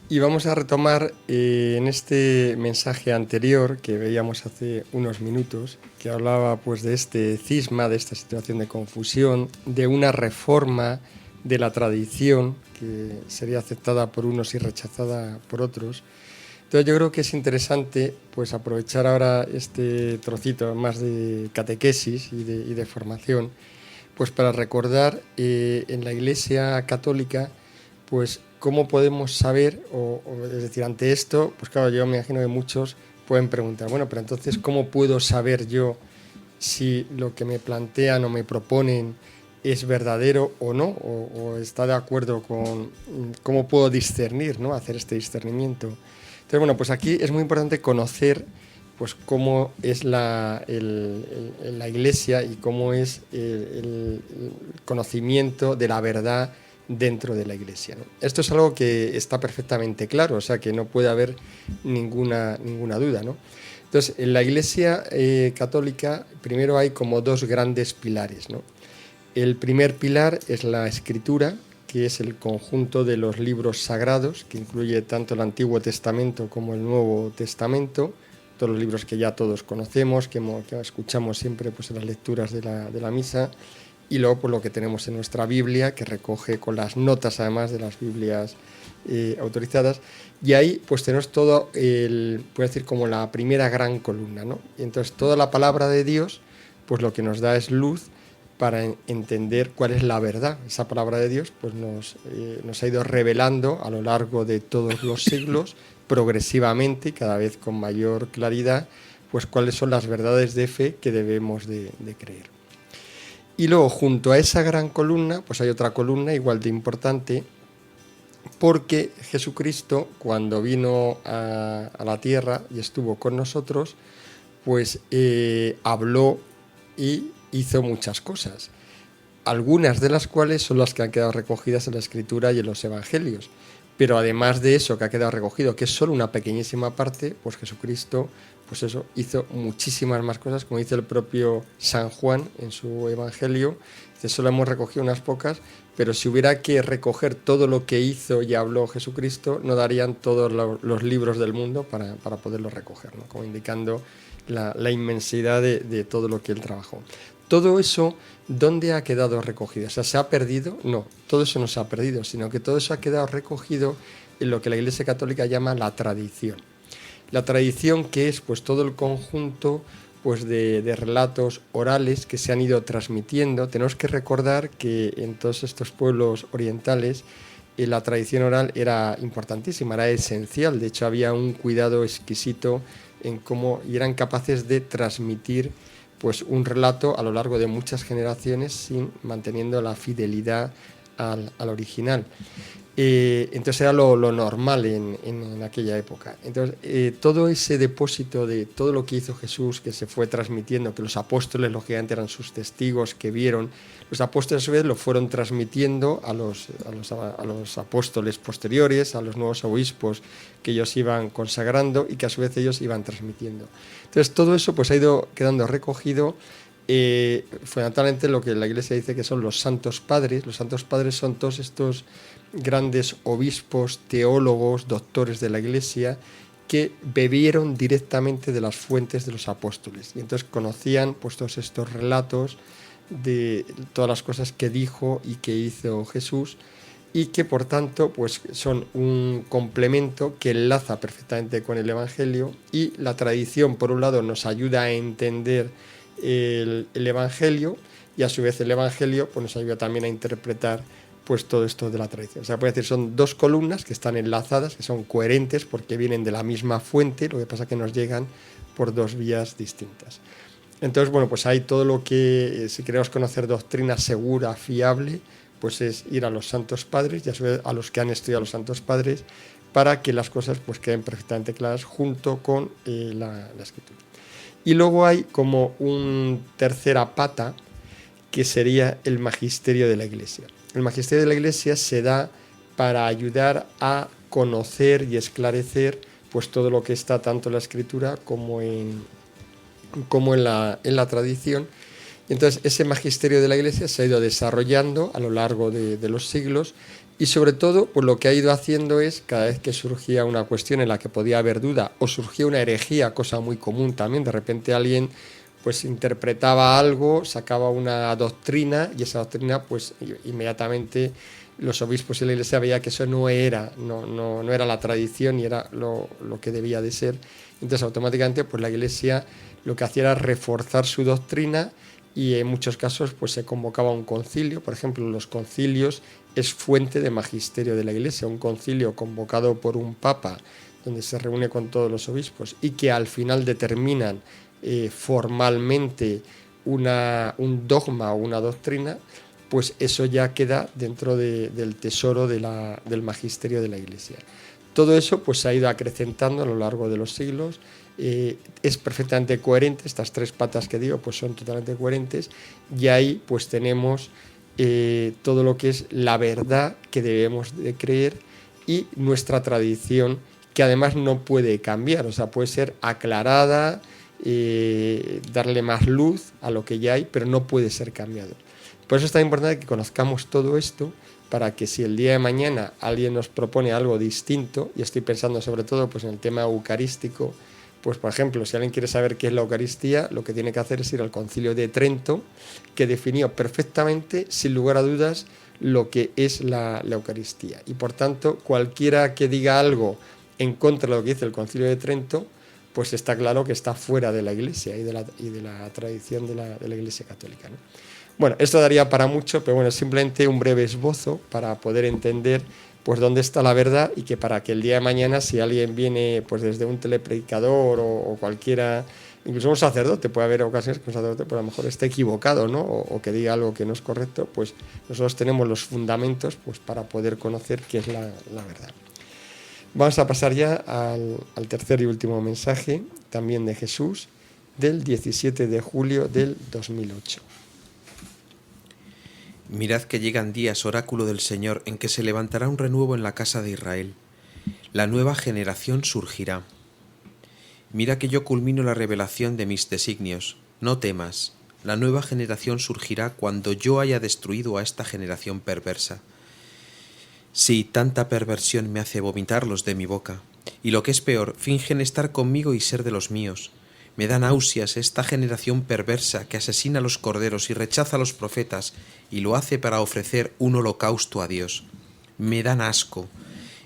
y vamos a retomar en este mensaje anterior que veíamos hace unos minutos, que hablaba pues de este cisma, de esta situación de confusión, de una reforma de la tradición que sería aceptada por unos y rechazada por otros. Entonces yo creo que es interesante pues aprovechar ahora este trocito más de catequesis y de formación, pues para recordar en la Iglesia Católica pues cómo podemos saber, es decir, ante esto, pues claro, yo me imagino que muchos pueden preguntar, bueno, pero entonces, ¿cómo puedo saber yo si lo que me plantean o me proponen es verdadero o no? O está de acuerdo con cómo puedo discernir, ¿no? Hacer este discernimiento. Entonces, bueno, pues aquí es muy importante conocer pues cómo es la Iglesia y cómo es el conocimiento de la verdad dentro de la Iglesia, ¿no? Esto es algo que está perfectamente claro, o sea que no puede haber ninguna duda, ¿no? Entonces, en la Iglesia católica primero hay como dos grandes pilares, ¿no? El primer pilar es la Escritura, que es el conjunto de los libros sagrados, que incluye tanto el Antiguo Testamento como el Nuevo Testamento, todos los libros que ya todos conocemos, que escuchamos siempre pues, en las lecturas de la misa, y luego pues, lo que tenemos en nuestra Biblia, que recoge con las notas además de las Biblias autorizadas, y ahí pues tenemos todo, puedo decir, como la primera gran columna, ¿no? Y entonces toda la palabra de Dios, pues lo que nos da es luz para entender cuál es la verdad. Esa palabra de Dios pues nos ha ido revelando a lo largo de todos los siglos, progresivamente y cada vez con mayor claridad, pues cuáles son las verdades de fe que debemos de creer. Y luego, junto a esa gran columna, pues hay otra columna igual de importante, porque Jesucristo, cuando vino a la tierra y estuvo con nosotros, pues habló y hizo muchas cosas, algunas de las cuales son las que han quedado recogidas en la Escritura y en los Evangelios. Pero además de eso que ha quedado recogido, que es solo una pequeñísima parte, pues Jesucristo pues eso, hizo muchísimas más cosas, como dice el propio San Juan en su Evangelio, dice, solo hemos recogido unas pocas, pero si hubiera que recoger todo lo que hizo y habló Jesucristo, no darían todos los libros del mundo para poderlos recoger, ¿no? Como indicando la inmensidad de todo lo que él trabajó. Todo eso, ¿dónde ha quedado recogido? O sea, ¿se ha perdido? No, todo eso no se ha perdido, sino que todo eso ha quedado recogido en lo que la Iglesia Católica llama la tradición. La tradición, que es pues todo el conjunto pues de relatos orales que se han ido transmitiendo. Tenemos que recordar que en todos estos pueblos orientales la tradición oral era importantísima, era esencial. De hecho, había un cuidado exquisito en cómo y eran capaces de transmitir pues un relato a lo largo de muchas generaciones sin manteniendo la fidelidad al original. Entonces era lo normal en aquella época. Entonces todo ese depósito de todo lo que hizo Jesús, que se fue transmitiendo, que los apóstoles lógicamente eran sus testigos, que vieron, los apóstoles a su vez lo fueron transmitiendo a los apóstoles posteriores, a los nuevos obispos que ellos iban consagrando y que a su vez ellos iban transmitiendo. Entonces todo eso pues ha ido quedando recogido. Fundamentalmente lo que la Iglesia dice que son los santos padres. Los santos padres son todos estos grandes obispos, teólogos, doctores de la Iglesia que bebieron directamente de las fuentes de los apóstoles y entonces conocían pues todos estos relatos de todas las cosas que dijo y que hizo Jesús y que por tanto pues son un complemento que enlaza perfectamente con el Evangelio, y la tradición por un lado nos ayuda a entender el Evangelio y a su vez el Evangelio pues nos ayuda también a interpretar pues todo esto de la tradición. O sea, puede decir, son dos columnas que están enlazadas, que son coherentes porque vienen de la misma fuente, lo que pasa es que nos llegan por dos vías distintas. Entonces, bueno, pues hay todo lo que, si queremos conocer doctrina segura, fiable, pues es ir a los santos padres y a su vez a los que han estudiado los santos padres para que las cosas pues queden perfectamente claras junto con la Escritura. Y luego hay como una tercera pata que sería el magisterio de la Iglesia. El magisterio de la Iglesia se da para ayudar a conocer y esclarecer pues todo lo que está tanto en la Escritura como en la tradición. Y entonces ese magisterio de la Iglesia se ha ido desarrollando a lo largo de los siglos, y sobre todo pues lo que ha ido haciendo es, cada vez que surgía una cuestión en la que podía haber duda o surgía una herejía, cosa muy común también, de repente alguien pues interpretaba algo, sacaba una doctrina y esa doctrina pues inmediatamente los obispos y la Iglesia veía que eso no era la tradición y era lo que debía de ser. Entonces automáticamente pues la Iglesia lo que hacía era reforzar su doctrina y en muchos casos pues se convocaba un concilio. Por ejemplo, los concilios es fuente de magisterio de la Iglesia, un concilio convocado por un papa donde se reúne con todos los obispos y que al final determinan formalmente un dogma o una doctrina, pues eso ya queda dentro del tesoro del magisterio de la Iglesia. Todo eso pues se ha ido acrecentando a lo largo de los siglos, es perfectamente coherente, estas tres patas que digo pues son totalmente coherentes, y ahí pues tenemos todo lo que es la verdad que debemos de creer y nuestra tradición, que además no puede cambiar, o sea, puede ser aclarada, darle más luz a lo que ya hay, pero no puede ser cambiado. Por eso es tan importante que conozcamos todo esto, para que si el día de mañana alguien nos propone algo distinto, y estoy pensando sobre todo pues en el tema eucarístico, pues por ejemplo, si alguien quiere saber qué es la Eucaristía, lo que tiene que hacer es ir al Concilio de Trento, que definió perfectamente, sin lugar a dudas, lo que es la Eucaristía. Y por tanto, cualquiera que diga algo en contra de lo que dice el Concilio de Trento, pues está claro que está fuera de la Iglesia y de la tradición de la Iglesia Católica, ¿no? Bueno, esto daría para mucho, pero bueno, simplemente un breve esbozo para poder entender pues dónde está la verdad, y que para que el día de mañana, si alguien viene pues desde un telepredicador o cualquiera, incluso un sacerdote, puede haber ocasiones que un sacerdote pues a lo mejor esté equivocado, ¿no? o que diga algo que no es correcto, pues nosotros tenemos los fundamentos pues para poder conocer qué es la verdad. Vamos a pasar ya al tercer y último mensaje, también de Jesús, del 17 de julio del 2008. Mirad que llegan días, oráculo del Señor, en que se levantará un renuevo en la casa de Israel. La nueva generación surgirá. Mira que yo culmino la revelación de mis designios. No temas. La nueva generación surgirá cuando yo haya destruido a esta generación perversa. Sí, tanta perversión me hace vomitarlos de mi boca. Y lo que es peor, fingen estar conmigo y ser de los míos. Me da náuseas esta generación perversa que asesina a los corderos y rechaza a los profetas y lo hace para ofrecer un holocausto a Dios. Me dan asco.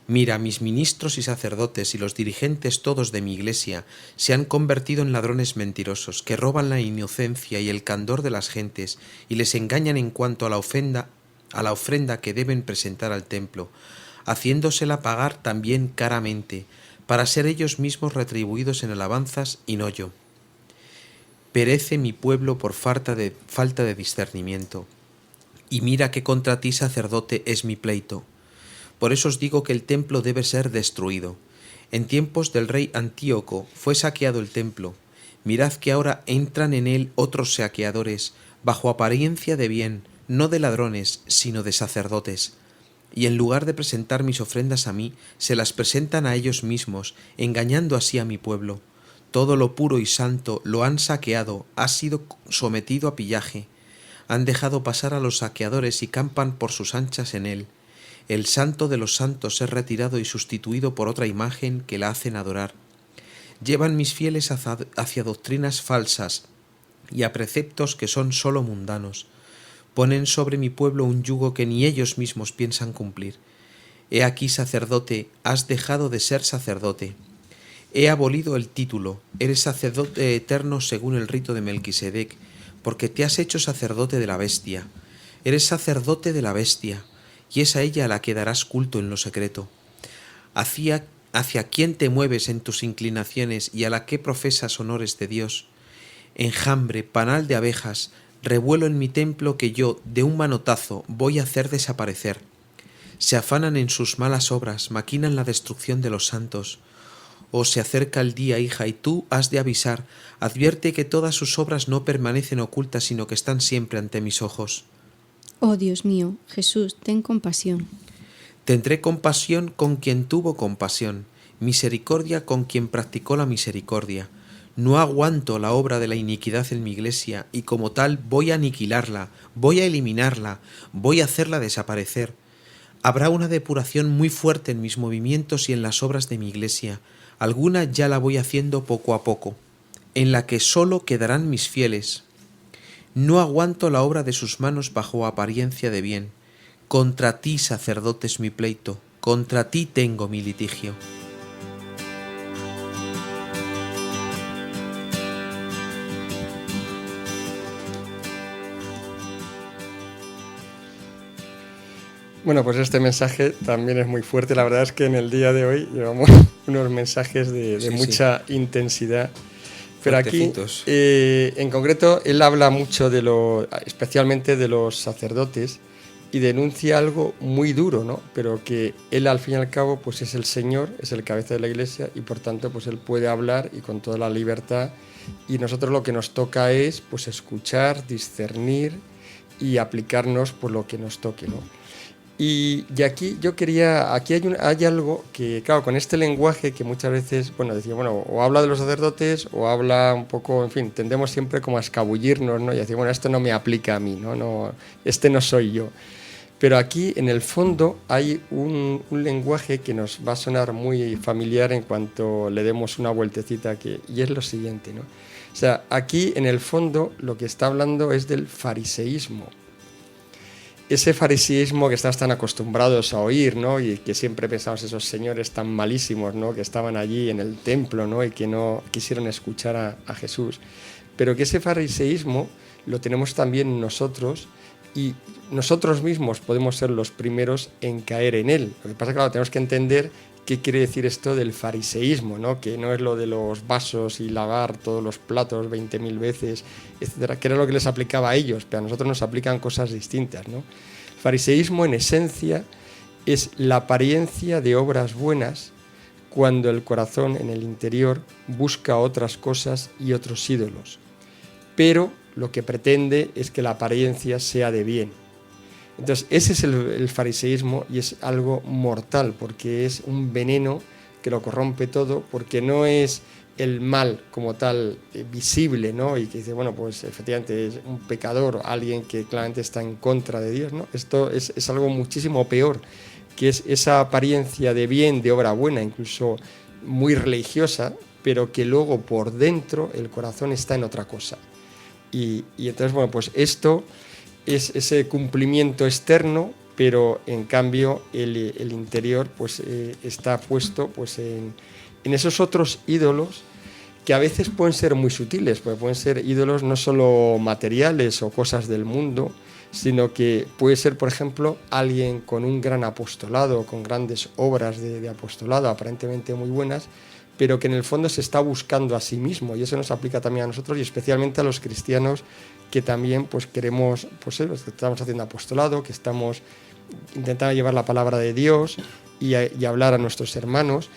Mira, mis ministros y sacerdotes y los dirigentes todos de mi iglesia se han convertido en ladrones mentirosos que roban la inocencia y el candor de las gentes y les engañan en cuanto a la ofrenda que deben presentar al templo, haciéndosela pagar también caramente, para ser ellos mismos retribuidos en alabanzas y no yo. Perece mi pueblo por falta de discernimiento. Y mira que contra ti, sacerdote, es mi pleito. Por eso os digo que el templo debe ser destruido. En tiempos del rey Antíoco fue saqueado el templo. Mirad que ahora entran en él otros saqueadores, bajo apariencia de bien, no de ladrones, sino de sacerdotes. Y en lugar de presentar mis ofrendas a mí, se las presentan a ellos mismos, engañando así a mi pueblo. Todo lo puro y santo lo han saqueado, ha sido sometido a pillaje. Han dejado pasar a los saqueadores y campan por sus anchas en él. El santo de los santos es retirado y sustituido por otra imagen que la hacen adorar. Llevan mis fieles hacia doctrinas falsas y a preceptos que son sólo mundanos. Ponen sobre mi pueblo un yugo que ni ellos mismos piensan cumplir. He aquí, sacerdote, has dejado de ser sacerdote. He abolido el título, eres sacerdote eterno según el rito de Melquisedec, porque te has hecho sacerdote de la bestia. Eres sacerdote de la bestia, y es a ella a la que darás culto en lo secreto. ¿Hacia quién te mueves en tus inclinaciones y a la que profesas honores de Dios? Enjambre, panal de abejas, revuelo en mi templo que yo, de un manotazo, voy a hacer desaparecer. Se afanan en sus malas obras, maquinan la destrucción de los santos. Oh, se acerca el día, hija, y tú has de avisar. Advierte que todas sus obras no permanecen ocultas, sino que están siempre ante mis ojos. Oh Dios mío, Jesús, ten compasión. Tendré compasión con quien tuvo compasión, misericordia con quien practicó la misericordia. No aguanto la obra de la iniquidad en mi iglesia, y como tal voy a aniquilarla, voy a eliminarla, voy a hacerla desaparecer. Habrá una depuración muy fuerte en mis movimientos y en las obras de mi iglesia. Alguna ya la voy haciendo poco a poco, en la que sólo quedarán mis fieles. No aguanto la obra de sus manos bajo apariencia de bien. Contra ti, sacerdote, es mi pleito, contra ti tengo mi litigio. Bueno, pues este mensaje también es muy fuerte. La verdad es que en el día de hoy llevamos unos mensajes de mucha intensidad. Pero aquí, en concreto, él habla mucho especialmente de los sacerdotes, y denuncia algo muy duro, ¿no? Pero que él, al fin y al cabo, pues es el Señor, es el cabeza de la Iglesia, y por tanto, pues él puede hablar y con toda la libertad. Y nosotros lo que nos toca es, pues, escuchar, discernir y aplicarnos por lo que nos toque, ¿no? Y aquí hay algo que, claro, con este lenguaje que muchas veces, o habla de los sacerdotes o habla un poco, en fin, tendemos siempre como a escabullirnos, ¿no? Y decir, bueno, esto no me aplica a mí, ¿no? Este no soy yo. Pero aquí, en el fondo, hay un lenguaje que nos va a sonar muy familiar en cuanto le demos una vueltecita, y es lo siguiente, ¿no? O sea, aquí, en el fondo, lo que está hablando es del fariseísmo. Ese fariseísmo que estás tan acostumbrados a oír, ¿no? Y que siempre pensamos esos señores tan malísimos, ¿no? Que estaban allí en el templo, ¿no? Y que no quisieron escuchar a Jesús. Pero que ese fariseísmo lo tenemos también nosotros, y nosotros mismos podemos ser los primeros en caer en él. Lo que pasa es que, claro, tenemos que entender qué quiere decir esto del fariseísmo, ¿no? Que no es lo de los vasos y lavar todos los platos 20.000 veces, etcétera, que era lo que les aplicaba a ellos, pero a nosotros nos aplican cosas distintas, ¿no? El fariseísmo, en esencia, es la apariencia de obras buenas cuando el corazón, en el interior, busca otras cosas y otros ídolos. Pero lo que pretende es que la apariencia sea de bien. Entonces, ese es el fariseísmo, y es algo mortal, porque es un veneno que lo corrompe todo, porque no es el mal como tal visible, ¿no? Y que dice, bueno, pues efectivamente es un pecador, alguien que claramente está en contra de Dios, ¿no? Esto es algo muchísimo peor, que es esa apariencia de bien, de obra buena, incluso muy religiosa, pero que luego por dentro el corazón está en otra cosa. Y entonces, bueno, pues esto es ese cumplimiento externo, pero en cambio el interior pues está puesto pues en esos otros ídolos, que a veces pueden ser muy sutiles, porque pueden ser ídolos no solo materiales o cosas del mundo, sino que puede ser, por ejemplo, alguien con un gran apostolado, con grandes obras de apostolado aparentemente muy buenas, pero que en el fondo se está buscando a sí mismo, y eso nos aplica también a nosotros, y especialmente a los cristianos que también pues queremos, pues que estamos haciendo apostolado, que estamos intentando llevar la palabra de Dios y hablar a nuestros hermanos,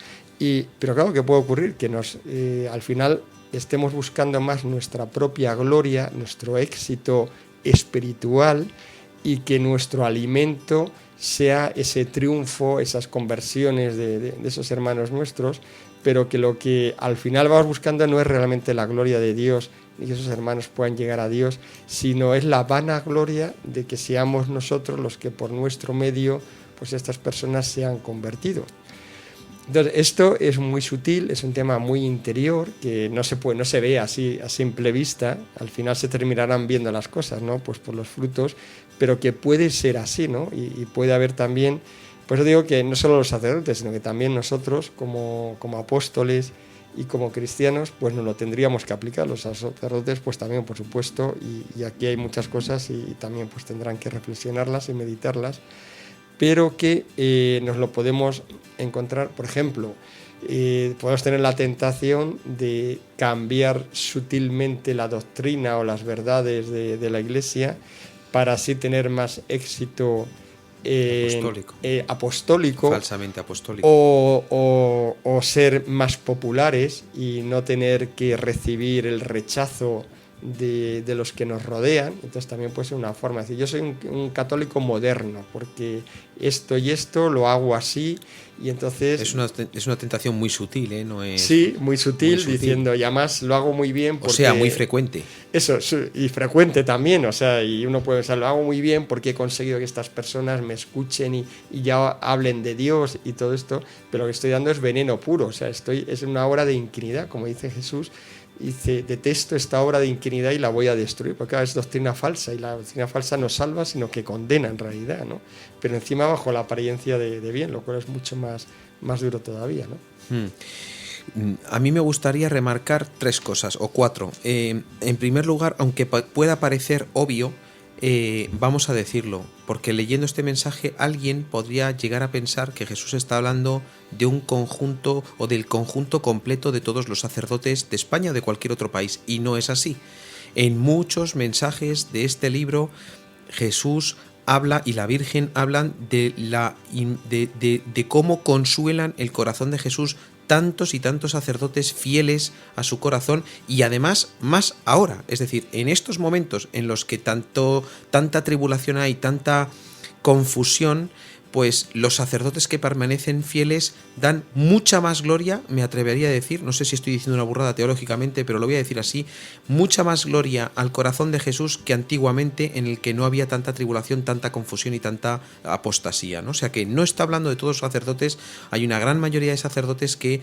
pero claro, que puede ocurrir que al final estemos buscando más nuestra propia gloria, nuestro éxito espiritual, y que nuestro alimento sea ese triunfo, esas conversiones de esos hermanos nuestros, pero que lo que al final vamos buscando no es realmente la gloria de Dios y que esos hermanos puedan llegar a Dios, sino es la vanagloria de que seamos nosotros los que por nuestro medio pues estas personas se han convertido. Entonces, esto es muy sutil, es un tema muy interior, que no se ve así a simple vista. Al final se terminarán viendo las cosas, ¿no? Pues por los frutos, pero que puede ser así, ¿no? Y puede haber también, por eso digo que no solo los sacerdotes, sino que también nosotros como apóstoles y como cristianos, pues nos lo tendríamos que aplicar. Los sacerdotes pues también, por supuesto, y aquí hay muchas cosas y también pues tendrán que reflexionarlas y meditarlas, pero que nos lo podemos encontrar, por ejemplo, podemos tener la tentación de cambiar sutilmente la doctrina o las verdades de la Iglesia para así tener más éxito apostólico, falsamente apostólico, o ser más populares y no tener que recibir el rechazo de los que nos rodean. Entonces también puede ser una forma de decir, yo soy un católico moderno porque esto y esto lo hago así Y entonces... Es una tentación muy sutil, ¿eh? No es, sí, muy sutil, muy diciendo, y además lo hago muy bien porque... O sea, muy frecuente. Eso, y frecuente también, o sea, y uno puede pensar, lo hago muy bien porque he conseguido que estas personas me escuchen y ya hablen de Dios y todo esto, pero lo que estoy dando es veneno puro, o sea, es una obra de inquinidad, como dice Jesús. Dice, detesto esta obra de inquinidad y la voy a destruir, porque claro, es doctrina falsa, y la doctrina falsa no salva, sino que condena en realidad, ¿no? Pero encima bajo la apariencia de bien, lo cual es mucho más duro todavía, ¿no? A mí me gustaría remarcar 3 cosas, o 4. En primer lugar, aunque pueda parecer obvio, vamos a decirlo, porque leyendo este mensaje alguien podría llegar a pensar que Jesús está hablando de un conjunto o del conjunto completo de todos los sacerdotes de España o de cualquier otro país, y no es así. En muchos mensajes de este libro Jesús habla y la Virgen hablan de cómo consuelan el corazón de Jesús tantos y tantos sacerdotes fieles a su corazón, y además más ahora, es decir, en estos momentos en los que tanta tribulación hay, tanta confusión, pues los sacerdotes que permanecen fieles dan mucha más gloria, me atrevería a decir, no sé si estoy diciendo una burrada teológicamente, pero lo voy a decir así, mucha más gloria al corazón de Jesús que antiguamente, en el que no había tanta tribulación, tanta confusión y tanta apostasía, ¿no? O sea que no está hablando de todos los sacerdotes, hay una gran mayoría de sacerdotes que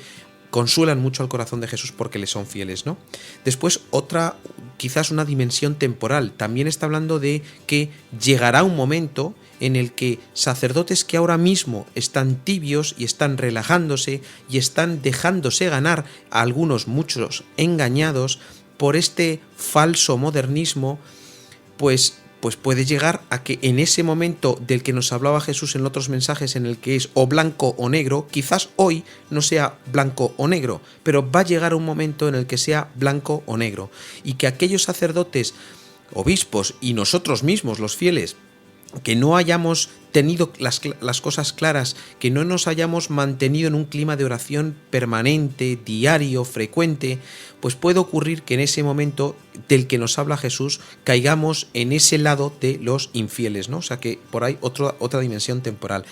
consuelan mucho al corazón de Jesús porque le son fieles, ¿no? Después otra, quizás una dimensión temporal, también está hablando de que llegará un momento en el que sacerdotes que ahora mismo están tibios y están relajándose y están dejándose ganar, a algunos, muchos engañados por este falso modernismo, pues puede llegar a que en ese momento del que nos hablaba Jesús en otros mensajes, en el que es o blanco o negro, quizás hoy no sea blanco o negro, pero va a llegar un momento en el que sea blanco o negro, y que aquellos sacerdotes, obispos y nosotros mismos, los fieles, que no hayamos tenido las cosas claras, que no nos hayamos mantenido en un clima de oración permanente, diario, frecuente, pues puede ocurrir que en ese momento del que nos habla Jesús caigamos en ese lado de los infieles, ¿no? O sea que por ahí otra dimensión temporal.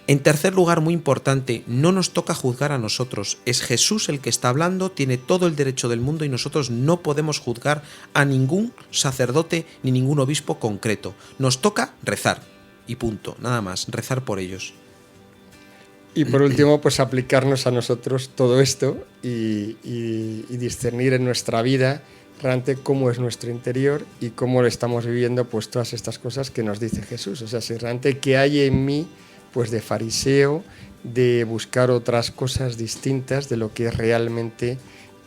En tercer lugar, muy importante, no nos toca juzgar a nosotros, es Jesús el que está hablando, tiene todo el derecho del mundo y nosotros no podemos juzgar a ningún sacerdote ni ningún obispo concreto. Nos toca rezar y punto, nada más, rezar por ellos. Y por último, pues aplicarnos a nosotros todo esto y discernir en nuestra vida realmente cómo es nuestro interior y cómo lo estamos viviendo, pues todas estas cosas que nos dice Jesús. O sea, si realmente qué hay en mí, pues de fariseo, de buscar otras cosas distintas de lo que es realmente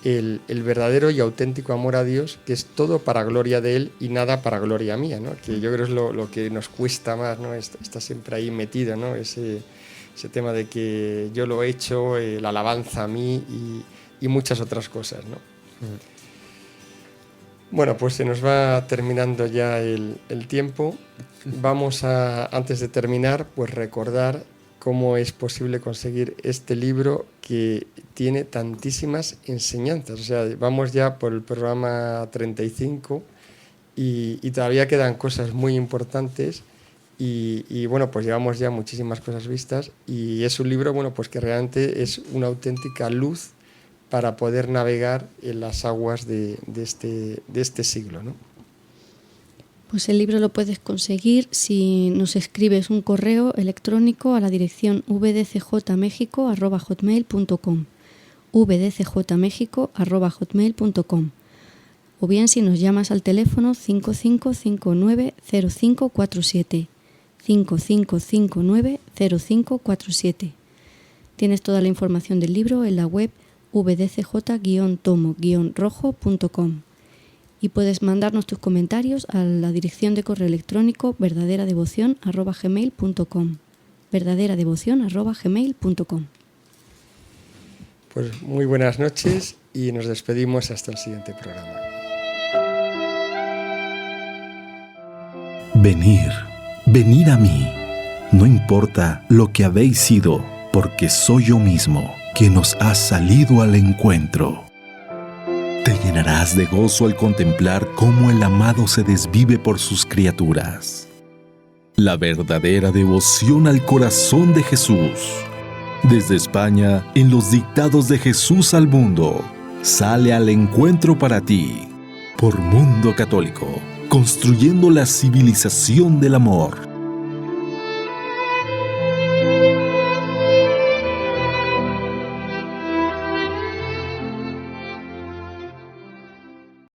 el verdadero y auténtico amor a Dios, que es todo para gloria de Él y nada para gloria mía, ¿no? Que yo creo es lo que nos cuesta más, ¿no? Está siempre ahí metido, ¿no? Ese tema de que yo lo he hecho, la alabanza a mí y muchas otras cosas, ¿no? Bueno, pues se nos va terminando ya el tiempo. Vamos a, antes de terminar, pues recordar cómo es posible conseguir este libro que tiene tantísimas enseñanzas. O sea, vamos ya por el programa 35 y todavía quedan cosas muy importantes y bueno, pues llevamos ya muchísimas cosas vistas y es un libro, bueno, pues que realmente es una auténtica luz para poder navegar en las aguas de este siglo, ¿no? Pues el libro lo puedes conseguir si nos escribes un correo electrónico a la dirección vdcjmexico@hotmail.com, vdcjmexico@hotmail.com, o bien si nos llamas al teléfono 55590547, 55590547. Tienes toda la información del libro en la web vdcj-tomo-rojo.com. Y puedes mandarnos tus comentarios a la dirección de correo electrónico verdaderadevoción@gmail.com, verdaderadevoción@gmail.com. Pues muy buenas noches y nos despedimos hasta el siguiente programa. Venid a mí, no importa lo que habéis sido, porque soy yo mismo quien os ha salido al encuentro. Te llenarás de gozo al contemplar cómo el amado se desvive por sus criaturas. La verdadera devoción al corazón de Jesús Desde España, en los dictados de Jesús al mundo, sale al encuentro para ti. Por Mundo Católico, construyendo la civilización del amor.